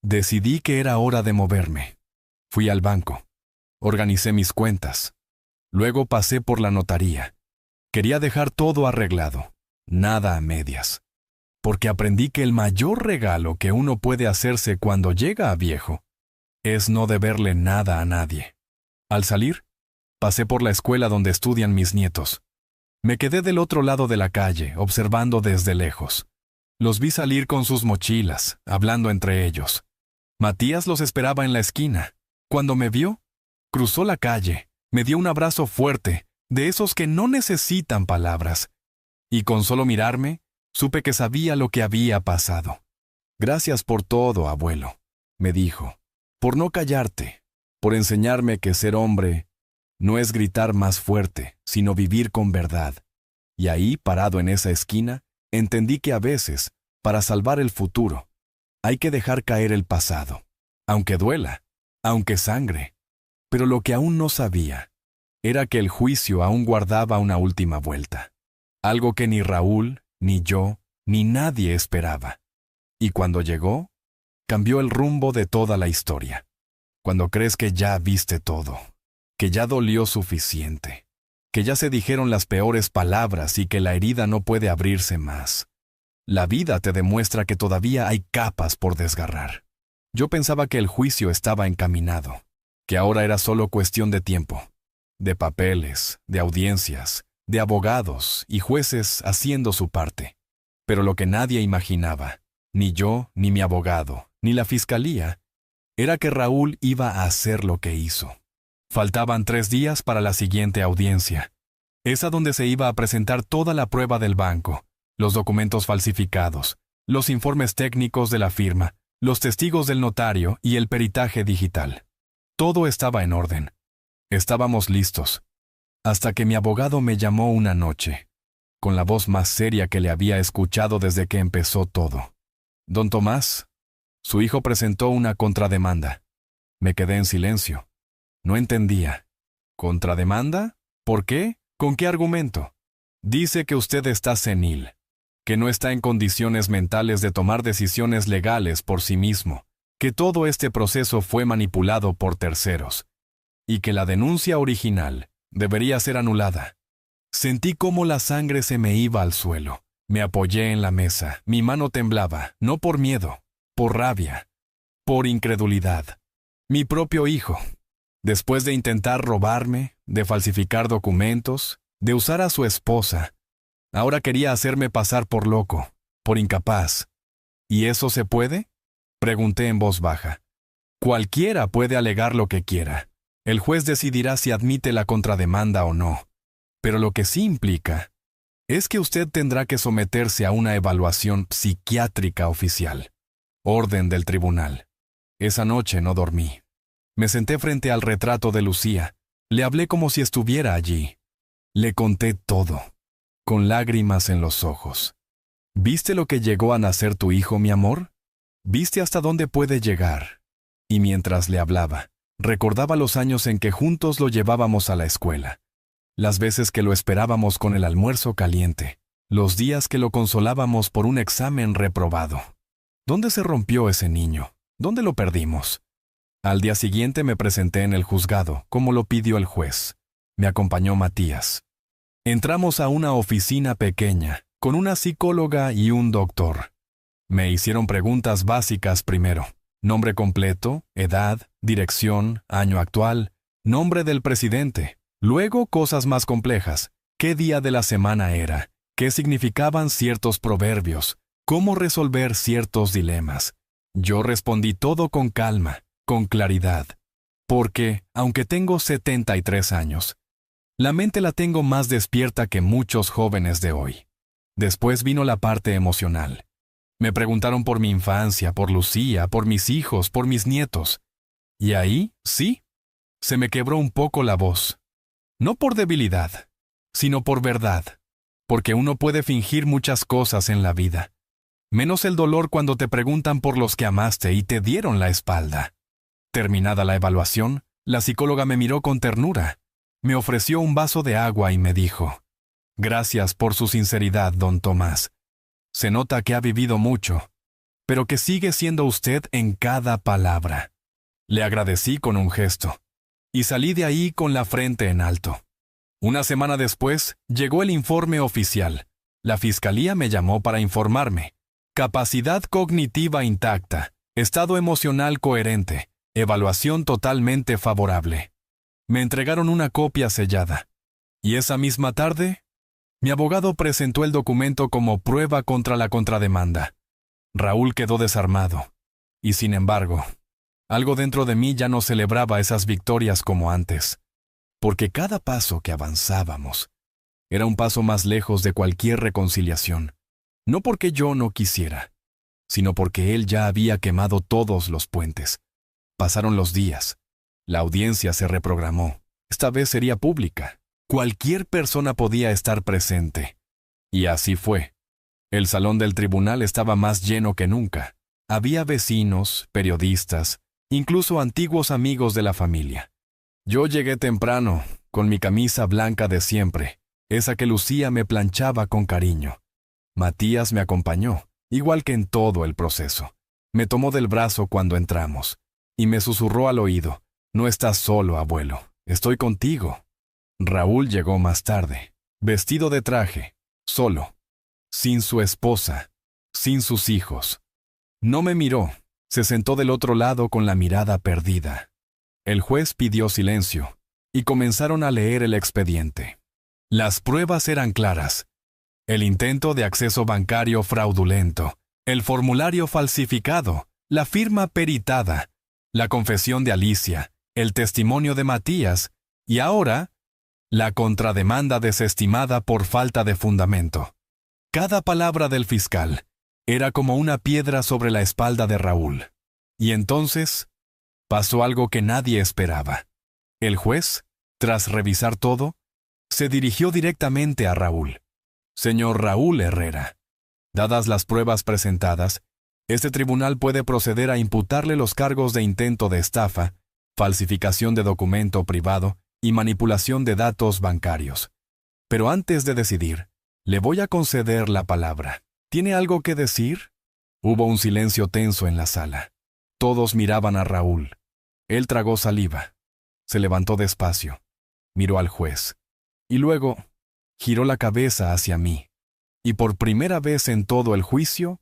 decidí que era hora de moverme. Fui al banco. Organicé mis cuentas. Luego pasé por la notaría. Quería dejar todo arreglado, nada a medias. Porque aprendí que el mayor regalo que uno puede hacerse cuando llega a viejo es no deberle nada a nadie. Al salir, pasé por la escuela donde estudian mis nietos. Me quedé del otro lado de la calle, observando desde lejos. Los vi salir con sus mochilas, hablando entre ellos. Matías los esperaba en la esquina. Cuando me vio, cruzó la calle, me dio un abrazo fuerte, de esos que no necesitan palabras. Y con solo mirarme, supe que sabía lo que había pasado. Gracias por todo, abuelo, me dijo, por no callarte, por enseñarme que ser hombre no es gritar más fuerte, sino vivir con verdad. Y ahí, parado en esa esquina, entendí que a veces, para salvar el futuro, hay que dejar caer el pasado, aunque duela, aunque sangre. Pero lo que aún no sabía era que el juicio aún guardaba una última vuelta. Algo que ni Raúl, ni yo, ni nadie esperaba. Y cuando llegó, cambió el rumbo de toda la historia. Cuando crees que ya viste todo, que ya dolió suficiente, que ya se dijeron las peores palabras y que la herida no puede abrirse más. La vida te demuestra que todavía hay capas por desgarrar. Yo pensaba que el juicio estaba encaminado, que ahora era solo cuestión de tiempo, de papeles, de audiencias, de abogados y jueces haciendo su parte. Pero lo que nadie imaginaba, ni yo, ni mi abogado, ni la fiscalía, era que Raúl iba a hacer lo que hizo. Faltaban 3 días para la siguiente audiencia, esa donde se iba a presentar toda la prueba del banco, los documentos falsificados, los informes técnicos de la firma, los testigos del notario y el peritaje digital. Todo estaba en orden. Estábamos listos. Hasta que mi abogado me llamó una noche, con la voz más seria que le había escuchado desde que empezó todo. Don Tomás, su hijo presentó una contrademanda. Me quedé en silencio. No entendía. ¿Contrademanda? ¿Por qué? ¿Con qué argumento? Dice que usted está senil, que no está en condiciones mentales de tomar decisiones legales por sí mismo, que todo este proceso fue manipulado por terceros, y que la denuncia original debería ser anulada. Sentí cómo la sangre se me iba al suelo. Me apoyé en la mesa, mi mano temblaba, no por miedo, por rabia, por incredulidad. Mi propio hijo, después de intentar robarme, de falsificar documentos, de usar a su esposa, ahora quería hacerme pasar por loco, por incapaz. ¿Y eso se puede? Pregunté en voz baja. Cualquiera puede alegar lo que quiera. El juez decidirá si admite la contrademanda o no. Pero lo que sí implica es que usted tendrá que someterse a una evaluación psiquiátrica oficial. Orden del tribunal. Esa noche no dormí. Me senté frente al retrato de Lucía. Le hablé como si estuviera allí. Le conté todo, con lágrimas en los ojos. ¿Viste lo que llegó a nacer tu hijo, mi amor? ¿Viste hasta dónde puede llegar? Y mientras le hablaba, recordaba los años en que juntos lo llevábamos a la escuela, las veces que lo esperábamos con el almuerzo caliente, los días que lo consolábamos por un examen reprobado. ¿Dónde se rompió ese niño? ¿Dónde lo perdimos? Al día siguiente me presenté en el juzgado, como lo pidió el juez. Me acompañó Matías. Entramos a una oficina pequeña, con una psicóloga y un doctor. Me hicieron preguntas básicas primero. Nombre completo, edad, dirección, año actual, nombre del presidente. Luego cosas más complejas. ¿Qué día de la semana era? ¿Qué significaban ciertos proverbios? ¿Cómo resolver ciertos dilemas? Yo respondí todo con calma, con claridad. Porque, aunque tengo 73 años, la mente la tengo más despierta que muchos jóvenes de hoy. Después vino la parte emocional. Me preguntaron por mi infancia, por Lucía, por mis hijos, por mis nietos. Y ahí, sí, se me quebró un poco la voz. No por debilidad, sino por verdad, porque uno puede fingir muchas cosas en la vida, menos el dolor cuando te preguntan por los que amaste y te dieron la espalda. Terminada la evaluación, la psicóloga me miró con ternura, me ofreció un vaso de agua y me dijo: «Gracias por su sinceridad, don Tomás. Se nota que ha vivido mucho, pero que sigue siendo usted en cada palabra». Le agradecí con un gesto, y salí de ahí con la frente en alto. Una semana después, llegó el informe oficial. La fiscalía me llamó para informarme. Capacidad cognitiva intacta, estado emocional coherente, evaluación totalmente favorable. Me entregaron una copia sellada. Y esa misma tarde, mi abogado presentó el documento como prueba contra la contrademanda. Raúl quedó desarmado. Y sin embargo, algo dentro de mí ya no celebraba esas victorias como antes, porque cada paso que avanzábamos era un paso más lejos de cualquier reconciliación, no porque yo no quisiera, sino porque él ya había quemado todos los puentes. Pasaron los días, la audiencia se reprogramó, esta vez sería pública, cualquier persona podía estar presente. Y así fue. El salón del tribunal estaba más lleno que nunca. Había vecinos, periodistas, incluso antiguos amigos de la familia. Yo llegué temprano, con mi camisa blanca de siempre, esa que Lucía me planchaba con cariño. Matías me acompañó, igual que en todo el proceso. Me tomó del brazo cuando entramos, y me susurró al oído: «No estás solo, abuelo, estoy contigo». Raúl llegó más tarde, vestido de traje, solo, sin su esposa, sin sus hijos. No me miró, se sentó del otro lado con la mirada perdida. El juez pidió silencio, y comenzaron a leer el expediente. Las pruebas eran claras. El intento de acceso bancario fraudulento, el formulario falsificado, la firma peritada, la confesión de Alicia, el testimonio de Matías, y ahora, la contrademanda desestimada por falta de fundamento. Cada palabra del fiscal era como una piedra sobre la espalda de Raúl. Y entonces pasó algo que nadie esperaba. El juez, tras revisar todo, se dirigió directamente a Raúl. «Señor Raúl Herrera, dadas las pruebas presentadas, este tribunal puede proceder a imputarle los cargos de intento de estafa, falsificación de documento privado y manipulación de datos bancarios. Pero antes de decidir, le voy a conceder la palabra. ¿Tiene algo que decir?». Hubo un silencio tenso en la sala. Todos miraban a Raúl. Él tragó saliva. Se levantó despacio. Miró al juez. Y luego giró la cabeza hacia mí. Y por primera vez en todo el juicio,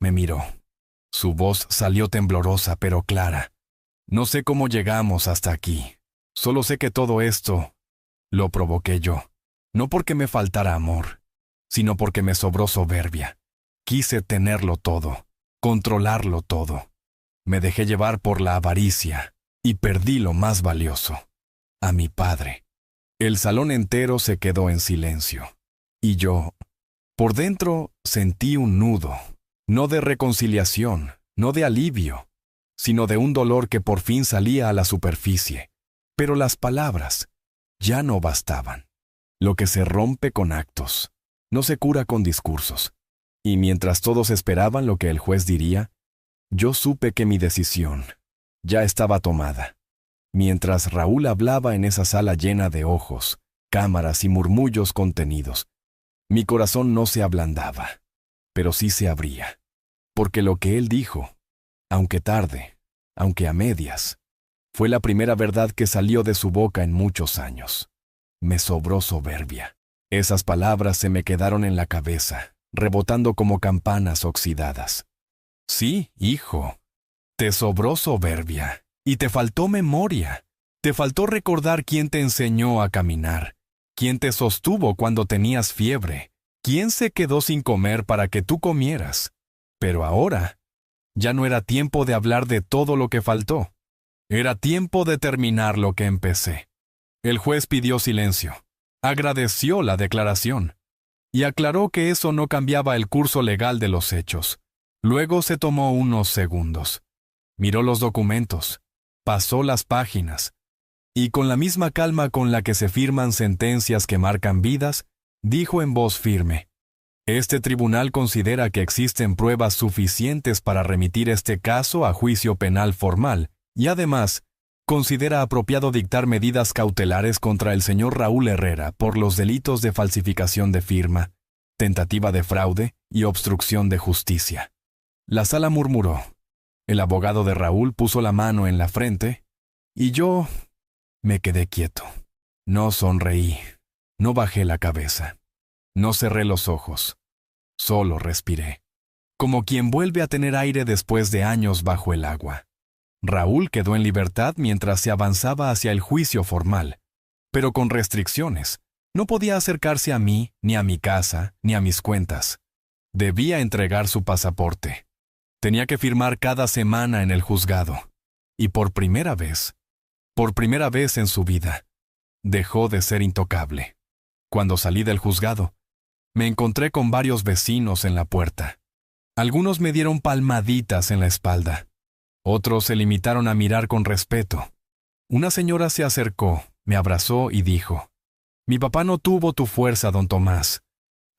me miró. Su voz salió temblorosa pero clara. «No sé cómo llegamos hasta aquí. Solo sé que todo esto lo provoqué yo. No porque me faltara amor, sino porque me sobró soberbia. Quise tenerlo todo, controlarlo todo. Me dejé llevar por la avaricia y perdí lo más valioso, a mi padre». El salón entero se quedó en silencio. Y yo, por dentro, sentí un nudo, no de reconciliación, no de alivio, sino de un dolor que por fin salía a la superficie. Pero las palabras ya no bastaban. Lo que se rompe con actos, no se cura con discursos. Y mientras todos esperaban lo que el juez diría, yo supe que mi decisión ya estaba tomada. Mientras Raúl hablaba en esa sala llena de ojos, cámaras y murmullos contenidos, mi corazón no se ablandaba, pero sí se abría. Porque lo que él dijo, aunque tarde, aunque a medias, fue la primera verdad que salió de su boca en muchos años. Me sobró soberbia. Esas palabras se me quedaron en la cabeza, rebotando como campanas oxidadas. Sí, hijo, te sobró soberbia. Y te faltó memoria, te faltó recordar quién te enseñó a caminar, quién te sostuvo cuando tenías fiebre, quién se quedó sin comer para que tú comieras. Pero ahora, ya no era tiempo de hablar de todo lo que faltó. Era tiempo de terminar lo que empecé. El juez pidió silencio, agradeció la declaración y aclaró que eso no cambiaba el curso legal de los hechos. Luego se tomó unos segundos. Miró los documentos. Pasó las páginas, y con la misma calma con la que se firman sentencias que marcan vidas, dijo en voz firme: «Este tribunal considera que existen pruebas suficientes para remitir este caso a juicio penal formal, y además, considera apropiado dictar medidas cautelares contra el señor Raúl Herrera por los delitos de falsificación de firma, tentativa de fraude y obstrucción de justicia». La sala murmuró. El abogado de Raúl puso la mano en la frente, y yo me quedé quieto. No sonreí, no bajé la cabeza, no cerré los ojos, solo respiré, como quien vuelve a tener aire después de años bajo el agua. Raúl quedó en libertad mientras se avanzaba hacia el juicio formal, pero con restricciones. No podía acercarse a mí, ni a mi casa, ni a mis cuentas. Debía entregar su pasaporte. Tenía que firmar cada semana en el juzgado. Y por primera vez en su vida, dejó de ser intocable. Cuando salí del juzgado, me encontré con varios vecinos en la puerta. Algunos me dieron palmaditas en la espalda. Otros se limitaron a mirar con respeto. Una señora se acercó, me abrazó y dijo: «Mi papá no tuvo tu fuerza, don Tomás.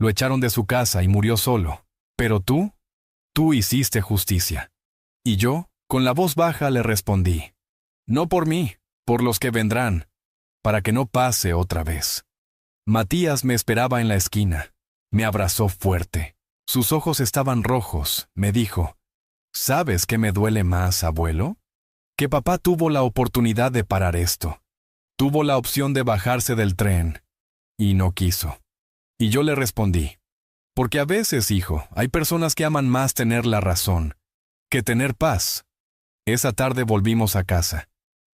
Lo echaron de su casa y murió solo. Pero tú hiciste justicia». Y yo, con la voz baja, le respondí: «No por mí, por los que vendrán, para que no pase otra vez». Matías me esperaba en la esquina. Me abrazó fuerte. Sus ojos estaban rojos. Me dijo: «¿Sabes qué me duele más, abuelo? Que papá tuvo la oportunidad de parar esto. Tuvo la opción de bajarse del tren. Y no quiso». Y yo le respondí: «Porque a veces, hijo, hay personas que aman más tener la razón que tener paz». Esa tarde volvimos a casa.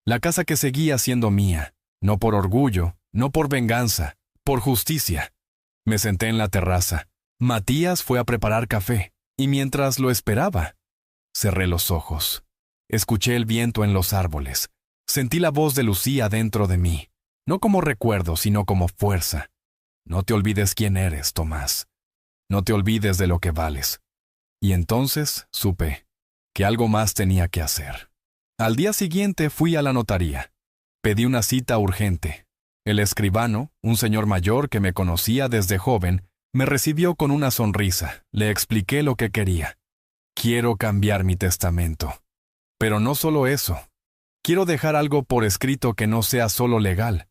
La casa que seguía siendo mía, no por orgullo, no por venganza, por justicia. Me senté en la terraza. Matías fue a preparar café, y mientras lo esperaba, cerré los ojos. Escuché el viento en los árboles. Sentí la voz de Lucía dentro de mí, no como recuerdo, sino como fuerza. «No te olvides quién eres, Tomás. No te olvides de lo que vales». Y entonces supe que algo más tenía que hacer. Al día siguiente fui a la notaría. Pedí una cita urgente. El escribano, un señor mayor que me conocía desde joven, me recibió con una sonrisa. Le expliqué lo que quería. «Quiero cambiar mi testamento. Pero no solo eso. Quiero dejar algo por escrito que no sea solo legal,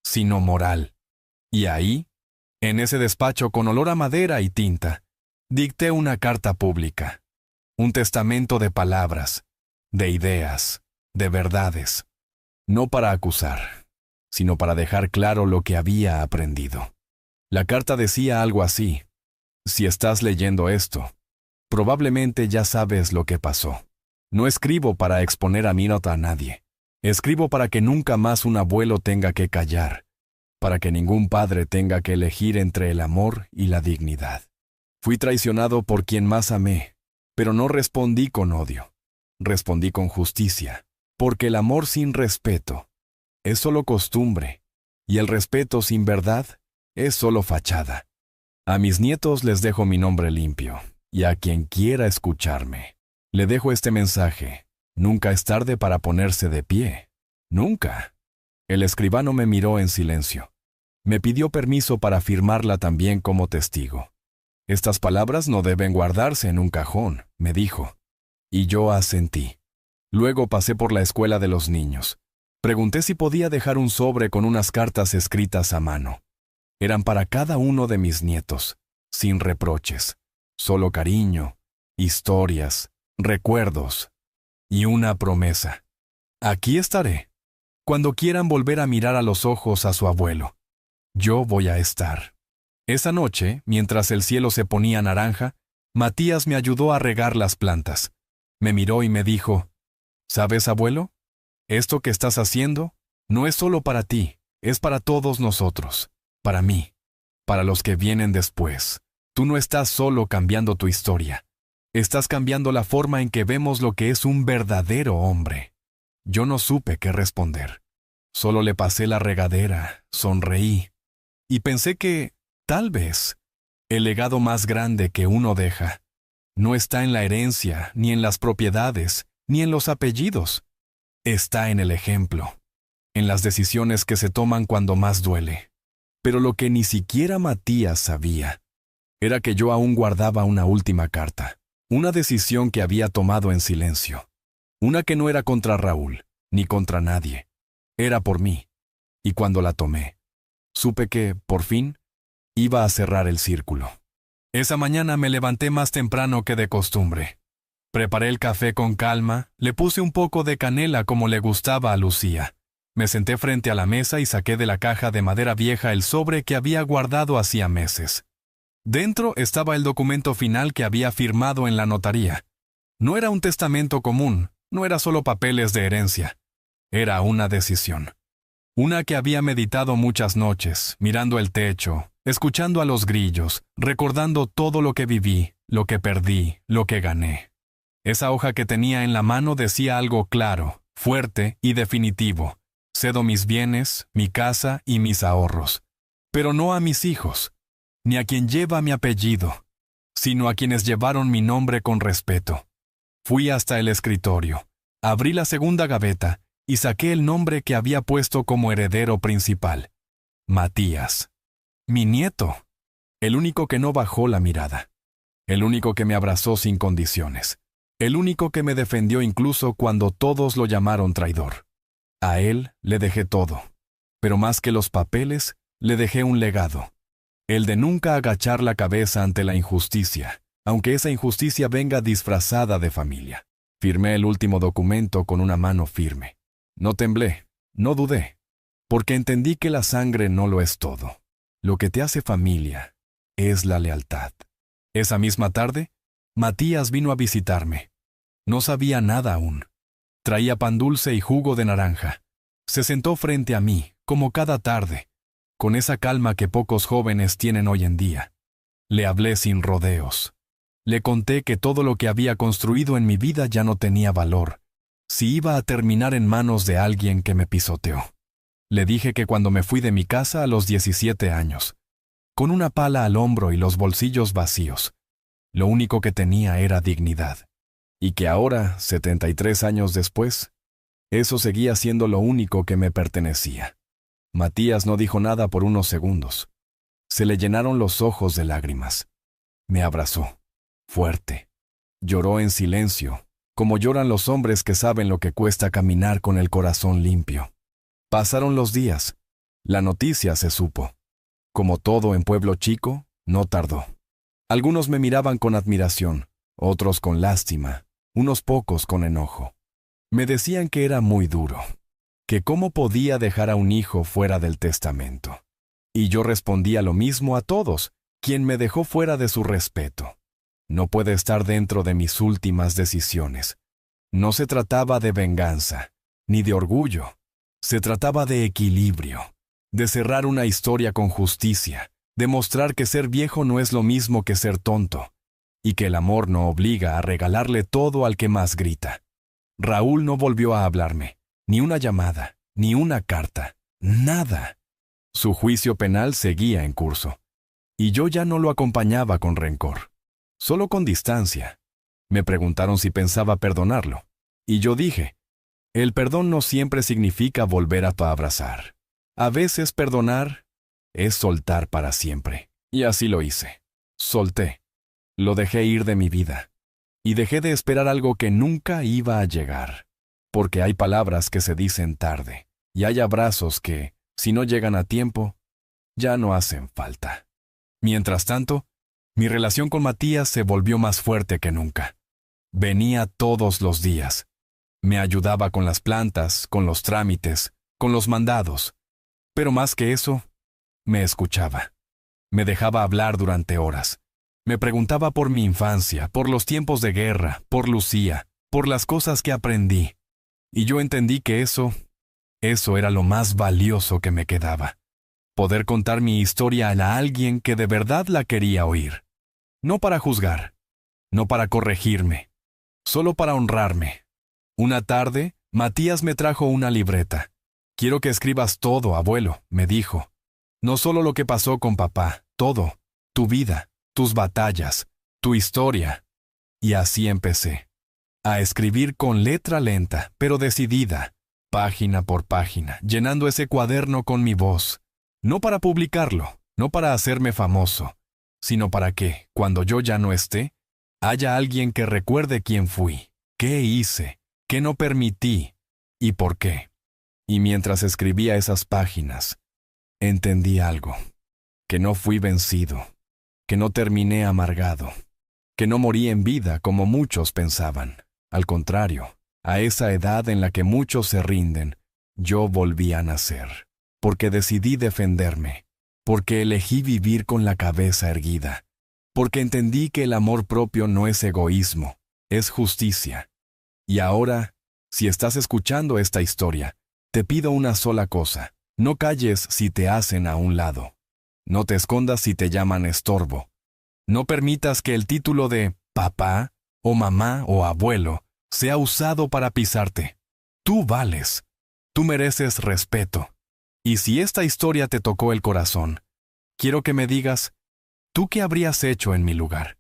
sino moral». Y ahí, en ese despacho con olor a madera y tinta, dicté una carta pública. Un testamento de palabras, de ideas, de verdades. No para acusar, sino para dejar claro lo que había aprendido. La carta decía algo así: «Si estás leyendo esto, probablemente ya sabes lo que pasó. No escribo para exponer a mi nota a nadie. Escribo para que nunca más un abuelo tenga que callar, para que ningún padre tenga que elegir entre el amor y la dignidad. Fui traicionado por quien más amé, pero no respondí con odio. Respondí con justicia, porque el amor sin respeto es solo costumbre, y el respeto sin verdad es solo fachada. A mis nietos les dejo mi nombre limpio, y a quien quiera escucharme, le dejo este mensaje: nunca es tarde para ponerse de pie. Nunca». El escribano me miró en silencio. Me pidió permiso para firmarla también como testigo. «Estas palabras no deben guardarse en un cajón», me dijo. Y yo asentí. Luego pasé por la escuela de los niños. Pregunté si podía dejar un sobre con unas cartas escritas a mano. Eran para cada uno de mis nietos, sin reproches, solo cariño, historias, recuerdos y una promesa. «Aquí estaré. Cuando quieran volver a mirar a los ojos a su abuelo, yo voy a estar». Esa noche, mientras el cielo se ponía naranja, Matías me ayudó a regar las plantas. Me miró y me dijo: «¿Sabes, abuelo? Esto que estás haciendo no es solo para ti, es para todos nosotros, para mí, para los que vienen después. Tú no estás solo cambiando tu historia, estás cambiando la forma en que vemos lo que es un verdadero hombre». Yo no supe qué responder. Solo le pasé la regadera, sonreí, y pensé que, tal vez, el legado más grande que uno deja no está en la herencia, ni en las propiedades, ni en los apellidos. está en el ejemplo, en las decisiones que se toman cuando más duele. Pero lo que ni siquiera Matías sabía era que yo aún guardaba una última carta, una decisión que había tomado en silencio, una que no era contra Raúl, ni contra nadie, era por mí. Y cuando la tomé, supe que, por fin, iba a cerrar el círculo. Esa mañana me levanté más temprano que de costumbre. Preparé el café con calma, le puse un poco de canela como le gustaba a Lucía. Me senté frente a la mesa y saqué de la caja de madera vieja el sobre que había guardado hacía meses. Dentro estaba el documento final que había firmado en la notaría. No era un testamento común, no era solo papeles de herencia. Era una decisión. Una que había meditado muchas noches, mirando el techo, escuchando a los grillos, recordando todo lo que viví, lo que perdí, lo que gané. Esa hoja que tenía en la mano decía algo claro, fuerte y definitivo. Cedo mis bienes, mi casa y mis ahorros. Pero no a mis hijos, ni a quien lleva mi apellido, sino a quienes llevaron mi nombre con respeto. Fui hasta el escritorio, abrí la segunda gaveta y saqué el nombre que había puesto como heredero principal. Matías. Mi nieto. El único que no bajó la mirada. El único que me abrazó sin condiciones. El único que me defendió incluso cuando todos lo llamaron traidor. A él le dejé todo. Pero más que los papeles, le dejé un legado. El de nunca agachar la cabeza ante la injusticia, aunque esa injusticia venga disfrazada de familia. Firmé el último documento con una mano firme. No temblé, no dudé, porque entendí que la sangre no lo es todo. Lo que te hace familia es la lealtad. Esa misma tarde, Matías vino a visitarme. No sabía nada aún. Traía pan dulce y jugo de naranja. Se sentó frente a mí, como cada tarde, con esa calma que pocos jóvenes tienen hoy en día. Le hablé sin rodeos. Le conté que todo lo que había construido en mi vida ya no tenía valor, si iba a terminar en manos de alguien que me pisoteó. Le dije que cuando me fui de mi casa a los 17 años, con una pala al hombro y los bolsillos vacíos, lo único que tenía era dignidad. Y que ahora, 73 años después, eso seguía siendo lo único que me pertenecía. Matías no dijo nada por unos segundos. Se le llenaron los ojos de lágrimas. Me abrazó, fuerte. Lloró en silencio, como lloran los hombres que saben lo que cuesta caminar con el corazón limpio. Pasaron los días. La noticia se supo. Como todo en pueblo chico, no tardó. Algunos me miraban con admiración, otros con lástima, unos pocos con enojo. Me decían que era muy duro, que cómo podía dejar a un hijo fuera del testamento. Y yo respondía lo mismo a todos, quien me dejó fuera de su respeto. No puede estar dentro de mis últimas decisiones. No se trataba de venganza, ni de orgullo. Se trataba de equilibrio, de cerrar una historia con justicia, de mostrar que ser viejo no es lo mismo que ser tonto, y que el amor no obliga a regalarle todo al que más grita. Raúl no volvió a hablarme, ni una llamada, ni una carta, nada. Su juicio penal seguía en curso, y yo ya no lo acompañaba con rencor, solo con distancia. Me preguntaron si pensaba perdonarlo, y yo dije, el perdón no siempre significa volver a abrazar. A veces perdonar es soltar para siempre. Y así lo hice. Solté. Lo dejé ir de mi vida. Y dejé de esperar algo que nunca iba a llegar. Porque hay palabras que se dicen tarde. Y hay abrazos que, si no llegan a tiempo, ya no hacen falta. Mientras tanto, mi relación con Matías se volvió más fuerte que nunca. Venía todos los días. Me ayudaba con las plantas, con los trámites, con los mandados. Pero más que eso, me escuchaba. Me dejaba hablar durante horas. Me preguntaba por mi infancia, por los tiempos de guerra, por Lucía, por las cosas que aprendí. Y yo entendí que eso era lo más valioso que me quedaba. Poder contar mi historia a alguien que de verdad la quería oír. No para juzgar, no para corregirme, solo para honrarme. Una tarde, Matías me trajo una libreta. Quiero que escribas todo, abuelo, me dijo. No solo lo que pasó con papá, todo, tu vida, tus batallas, tu historia. Y así empecé. A escribir con letra lenta, pero decidida, página por página, llenando ese cuaderno con mi voz, no para publicarlo, no para hacerme famoso, sino para que, cuando yo ya no esté, haya alguien que recuerde quién fui, qué hice, qué no permití y por qué. Y mientras escribía esas páginas, entendí algo, que no fui vencido, que no terminé amargado, que no morí en vida como muchos pensaban. Al contrario, a esa edad en la que muchos se rinden, yo volví a nacer, porque decidí defenderme, porque elegí vivir con la cabeza erguida, porque entendí que el amor propio no es egoísmo, es justicia. Y ahora, si estás escuchando esta historia, te pido una sola cosa: no calles si te hacen a un lado. No te escondas si te llaman estorbo. No permitas que el título de papá, o mamá, o abuelo sea usado para pisarte. Tú vales. Tú mereces respeto. Y si esta historia te tocó el corazón, quiero que me digas, ¿tú qué habrías hecho en mi lugar?